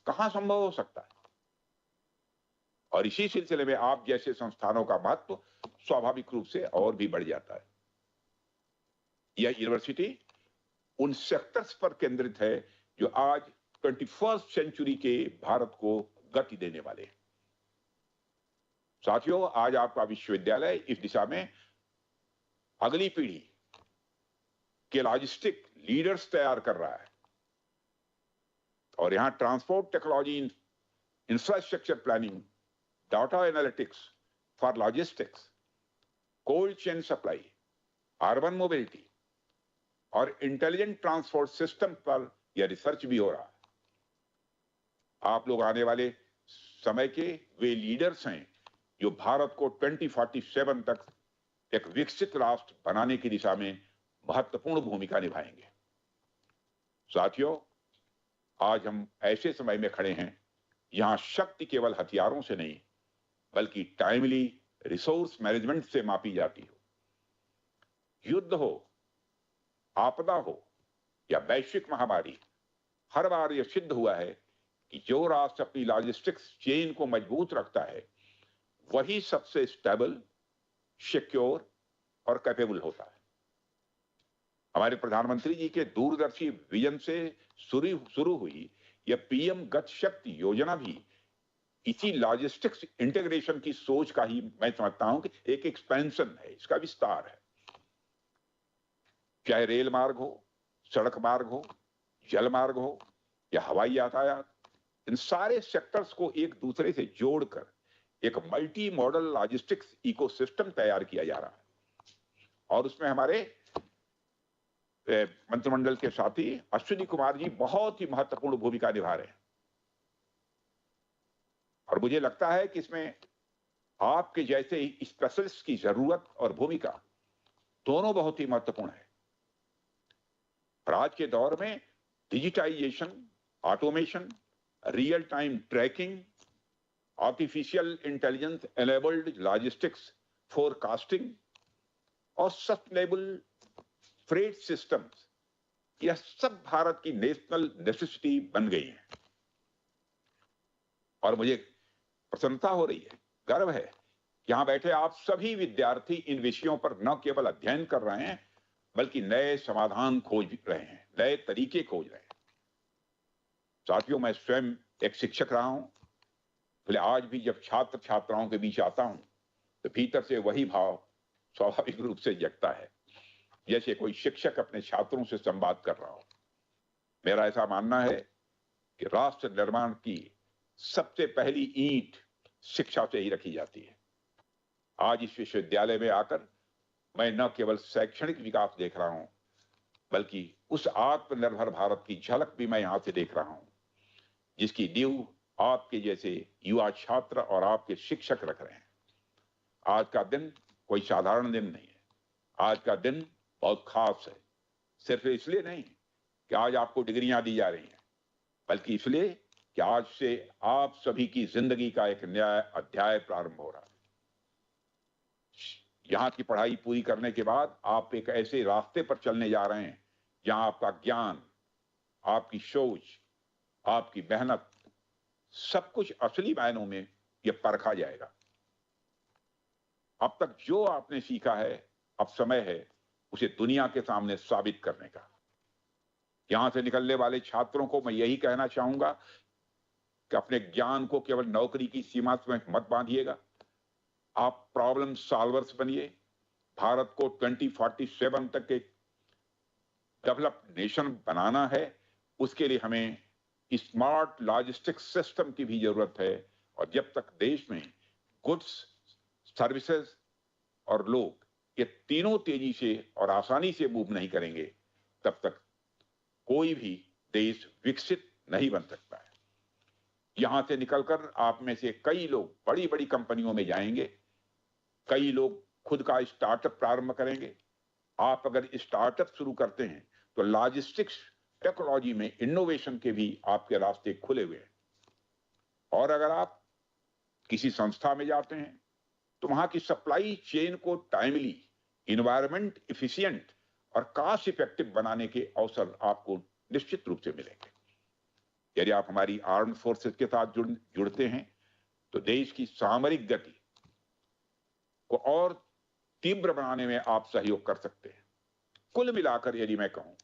कहां संभव हो सकता है। और इसी सिलसिले में आप जैसे संस्थानों का महत्व स्वाभाविक रूप से और भी बढ़ जाता है। यह यूनिवर्सिटी उन सेक्टर्स पर केंद्रित है जो आज 21st सेंचुरी के भारत को गति देने वाले हैं। साथियों, आज आपका विश्वविद्यालय इस दिशा में अगली पीढ़ी के लॉजिस्टिक लीडर्स तैयार कर रहा है। और यहां transport technology, infrastructure planning, data analytics for logistics, cold chain supply, urban mobility और इंटेलिजेंट ट्रांसपोर्ट सिस्टम पर यह रिसर्च भी हो रहा है। आप लोग आने वाले समय के वे लीडर्स हैं जो भारत को 2047 तक एक विकसित राष्ट्र बनाने की दिशा में महत्वपूर्ण भूमिका निभाएंगे। साथियों, आज हम ऐसे समय में खड़े हैं जहां शक्ति केवल हथियारों से नहीं बल्कि टाइमली रिसोर्स मैनेजमेंट से मापी जाती हो। युद्ध हो, आपदा हो या वैश्विक महामारी, हर बार यह सिद्ध हुआ है कि जो राष्ट्र अपनी लॉजिस्टिक्स चेन को मजबूत रखता है वही सबसे स्टेबल, सिक्योर और कैपेबल होता है। हमारे प्रधानमंत्री जी के दूरदर्शी विजन से शुरू हुई यह पीएम गति शक्ति योजना भी इसी लॉजिस्टिक्स इंटीग्रेशन की सोच का ही मैं समझता हूं कि एक एक्सपेंशन है, इसका विस्तार है। चाहे रेल मार्ग हो, सड़क मार्ग हो, जल मार्ग हो या हवाई यातायात, इन सारे सेक्टर्स को एक दूसरे से जोड़कर एक मल्टी मॉडल लॉजिस्टिक्स इकोसिस्टम तैयार किया जा रहा है। और उसमें हमारे मंत्रिमंडल के साथी अश्विनी कुमार जी बहुत ही महत्वपूर्ण भूमिका निभा रहे हैं। और मुझे लगता है कि इसमें आपके जैसे स्पेशलिस्ट की जरूरत और भूमिका दोनों बहुत ही महत्वपूर्ण है। और आज के दौर में digitization, automation, real time tracking, artificial intelligence enabled logistics forecasting और सस्टेनेबल फ्रेट सिस्टम्स, यह सब भारत की नेशनल नेसेसिटी बन गई है। और मुझे प्रसन्नता हो रही है, गर्व है कि यहां बैठे आप सभी विद्यार्थी इन विषयों पर न केवल अध्ययन कर रहे हैं बल्कि नए समाधान खोज रहे हैं, नए तरीके खोज रहे हैं। साथियों, मैं स्वयं एक शिक्षक रहा हूं, बोले आज भी जब छात्र छात्राओं के बीच आता हूं तो भीतर से वही भाव स्वाभाविक रूप से जगता है जैसे कोई शिक्षक अपने छात्रों से संवाद कर रहा हो। मेरा ऐसा मानना है कि राष्ट्र निर्माण की सबसे पहली ईंट शिक्षा से ही रखी जाती है। आज इस विश्वविद्यालय में आकर मैं न केवल शैक्षणिक विकास देख रहा हूं बल्कि उस आत्मनिर्भर भारत की झलक भी मैं यहां से देख रहा हूं, जिसकी नींव आपके जैसे युवा छात्र और आपके शिक्षक रख रहे हैं। आज का दिन कोई साधारण दिन नहीं है। आज का दिन बहुत खास है, सिर्फ इसलिए नहीं कि आज आपको डिग्रियां दी जा रही हैं, बल्कि इसलिए कि आज से आप सभी की जिंदगी का एक नया अध्याय प्रारंभ हो रहा है। यहां की पढ़ाई पूरी करने के बाद आप एक ऐसे रास्ते पर चलने जा रहे हैं जहां आपका ज्ञान, आपकी सोच, आपकी मेहनत, सब कुछ असली मायनों में यह परखा जाएगा। अब तक जो आपने सीखा है, अब समय है उसे दुनिया के सामने साबित करने का। यहां से निकलने वाले छात्रों को मैं यही कहना चाहूंगा कि अपने ज्ञान को केवल नौकरी की सीमा में मत बांधिएगा। आप प्रॉब्लम सॉल्वर्स बनिए। भारत को 2047 तक एक डेवलप्ड नेशन बनाना है। उसके लिए हमें स्मार्ट लॉजिस्टिक्स सिस्टम की भी जरूरत है। और जब तक देश में गुड्स, सर्विसेज और लोग ये तीनों तेजी से और आसानी से मूव नहीं करेंगे, तब तक कोई भी देश विकसित नहीं बन सकता है। यहां से निकलकर आप में से कई लोग बड़ी बड़ी कंपनियों में जाएंगे, कई लोग खुद का स्टार्टअप प्रारंभ करेंगे। आप अगर स्टार्टअप शुरू करते हैं तो लॉजिस्टिक्स टेक्नोलॉजी में इनोवेशन के भी आपके रास्ते खुले हुए हैं। और अगर आप किसी संस्था में जाते हैं तो वहां की सप्लाई चेन को टाइमली, इन्वायरमेंट इफिशिएंट और कॉस्ट इफेक्टिव बनाने के अवसर आपको निश्चित रूप से मिलेंगे। यदि आप हमारी आर्म्ड फोर्सेस के साथ जुड़ते हैं तो देश की सामरिक गति को और तीव्र बनाने में आप सहयोग कर सकते हैं। कुल मिलाकर यदि मैं कहूं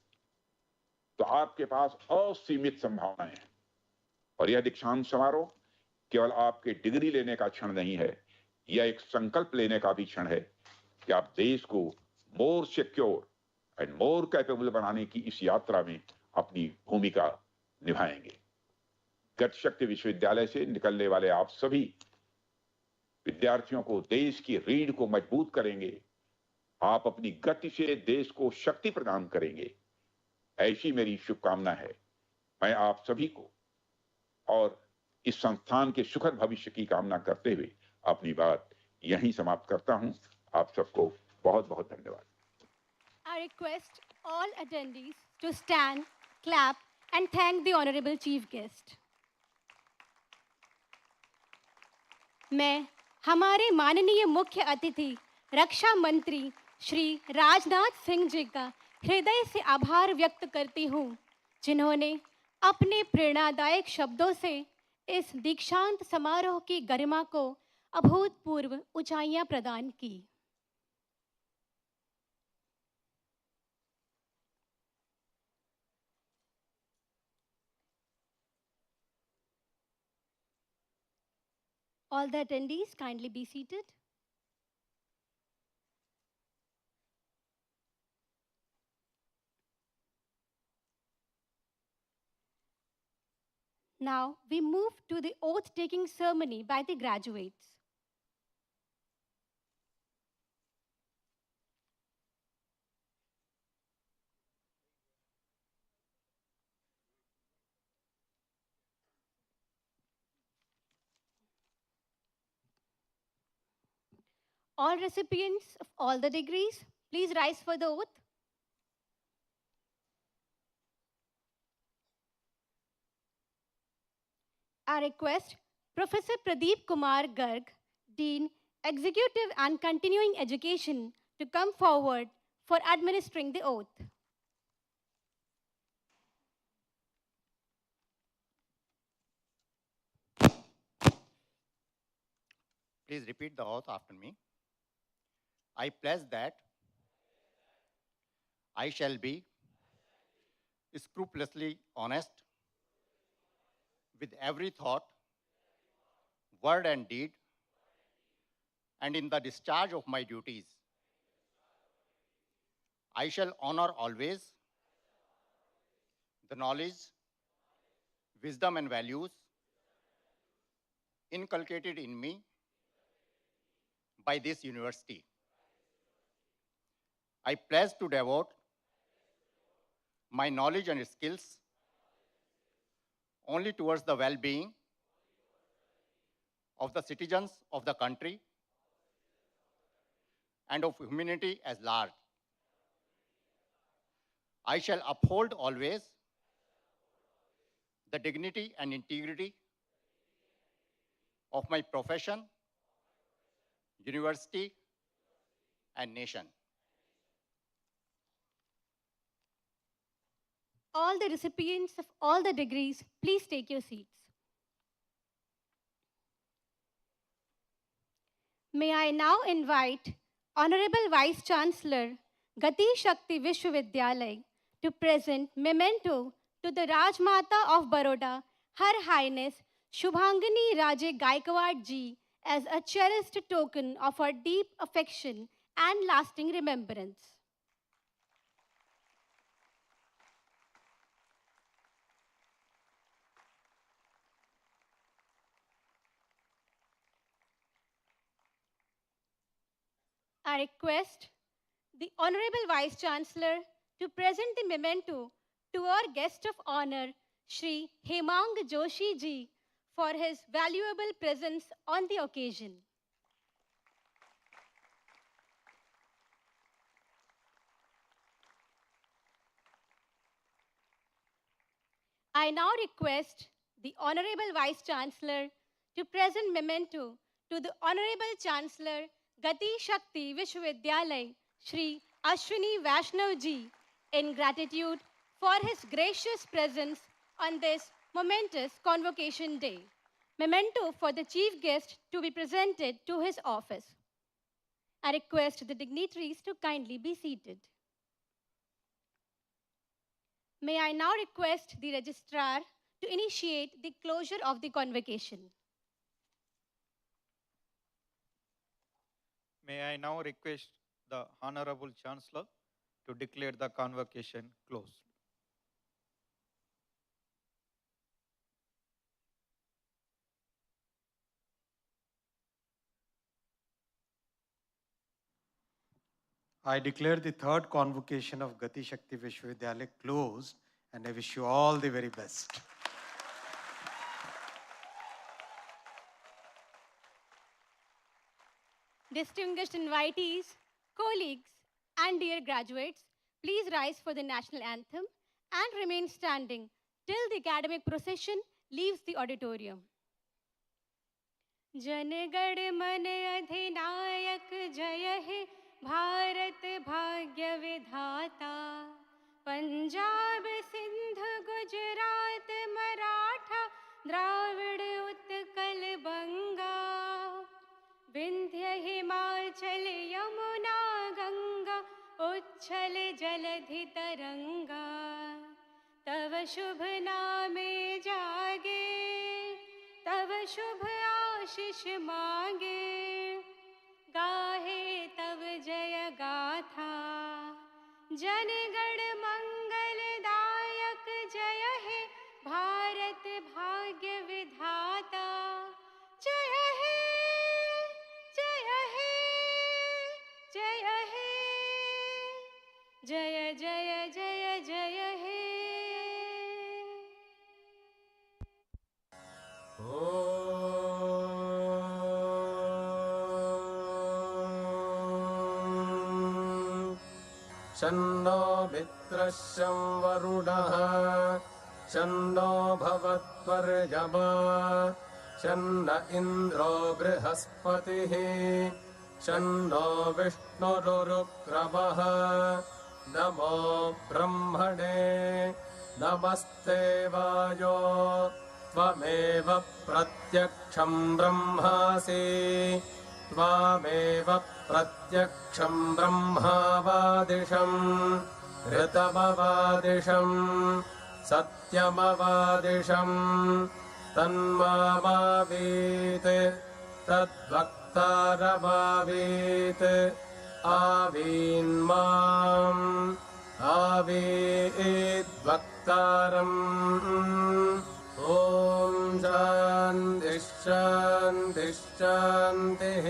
तो आपके पास असीमित संभावनाएं हैं। और यह दीक्षांत समारोह केवल आपके डिग्री लेने का क्षण नहीं है, यह एक संकल्प लेने का भी क्षण है कि आप देश को more secure and more capable बनाने की इस यात्रा में अपनी भूमिका निभाएंगे। गति शक्ति विश्वविद्यालय से निकलने वाले आप सभी विद्यार्थियों को देश की रीढ़ को मजबूत करेंगे। आप अपनी गति से देश को शक्ति प्रदान करेंगे, ऐसी मेरी शुभकामना है। मैं आप सभी को और इस संस्थान के सुखद भविष्य की कामना करते हुए अपनी बात यहीं समाप्त करता हूं। आप सबको बहुत बहुत धन्यवाद। I request all attendees to stand, clap, and thank the honorable chief guest. मैं हमारे माननीय मुख्य अतिथि रक्षा मंत्री श्री राजनाथ सिंह जी का हृदय से आभार व्यक्त करती हूँ, जिन्होंने अपने प्रेरणादायक शब्दों से इस दीक्षांत समारोह की गरिमा को अभूतपूर्व ऊंचाइयां प्रदान की। All the attendees kindly be seated. Now we move to the oath-taking ceremony by the graduates. All recipients of all the degrees, please rise for the oath. I request Professor Pradeep Kumar Garg, Dean, Executive and Continuing Education, to come forward for administering the oath. Please repeat the oath after me. I pledge that I shall be scrupulously honest with every thought, word, and deed, and in the discharge of my duties, I shall honor always the knowledge, wisdom, and values inculcated in me by this university. I pledge to devote my knowledge and skills only towards the well-being of the citizens of the country and of humanity as large. I shall uphold always the dignity and integrity of my profession, university, and nation. All the recipients of all the degrees, please take your seats. May I now invite Honorable Vice Chancellor Gati Shakti Vishwavidyalaya to present memento to the Rajmata of Baroda, Her Highness Shubhangini Raje Gaikwad Ji, as a cherished token of her deep affection and lasting remembrance. I request the Honorable Vice Chancellor to present the memento to our guest of honor, Shri Hemang Joshi Ji, for his valuable presence on the occasion. I now request the Honorable Vice Chancellor to present memento to the Honorable Chancellor Gati Shakti Vishwavidyalaya, Shri Ashwini Vaishnaw Ji, in gratitude for his gracious presence on this momentous convocation day. Memento for the chief guest to be presented to his office. I request the dignitaries to kindly be seated. May I now request the registrar to initiate the closure of the convocation. May I now request the Honorable Chancellor to declare the convocation closed. I declare the third convocation of Gati Shakti Vishwavidyalaya closed, and I wish you all the very best. Distinguished invitees, colleagues, and dear graduates, please rise for the national anthem and remain standing till the academic procession leaves the auditorium. जनगण मन अधिनायक जय हे भारत भाग्य विधाता पंजाब सिंध गुजरात मराठा द्राविड़ उत्कल बंगा विंध्य हिमाचल यमुना गंगा उच्छल जलधि तरंगा तव शुभ नामे जागे तव शुभ आशीष मांगे गाहे तव जय गाथा जनगण मंगलदायक जय हे भारत भाग्य विधाता जय हे जय हे जय हे जय जय जय जय हे शन्नो मित्रश्चं वरुणः शन्नो भवत्वर्यमा शन्न इन्द्रो बृहस्पतिः शन्नो विष्णुरुक्रमः नमो ब्रह्मणे नमस्ते वायो त्वमेव प्रत्यक्षं ब्रह्मासि त्वामेव प्रत्यक्षं ब्रह्मावादिशं ऋतमवादिशं सत्यमवादिशं तन्मावीत् तद्वक्तारमावीत् आवीन्माम् आवीद्वक्तारम् ॐ शान्तिः शान्तिः शान्तिः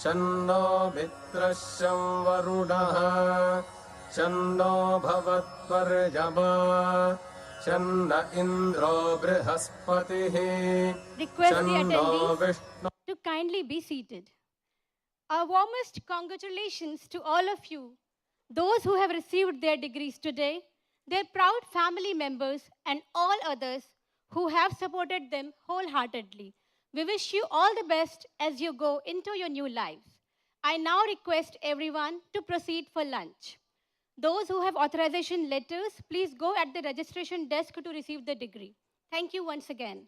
शन्नो मित्रश्चं वरुणः शन्नो भवत्पर्यमा शन्न इन्द्रो बृहस्पतिः Request the शन्नो attendees Vishnu to kindly be seated. Our warmest congratulations to all of you, those who have received their degrees today, their proud family members, and all others who have supported them wholeheartedly. We wish you all the best as you go into your new lives. I now request everyone to proceed for lunch. Those who have authorization letters, please go at the registration desk to receive the degree. Thank you once again.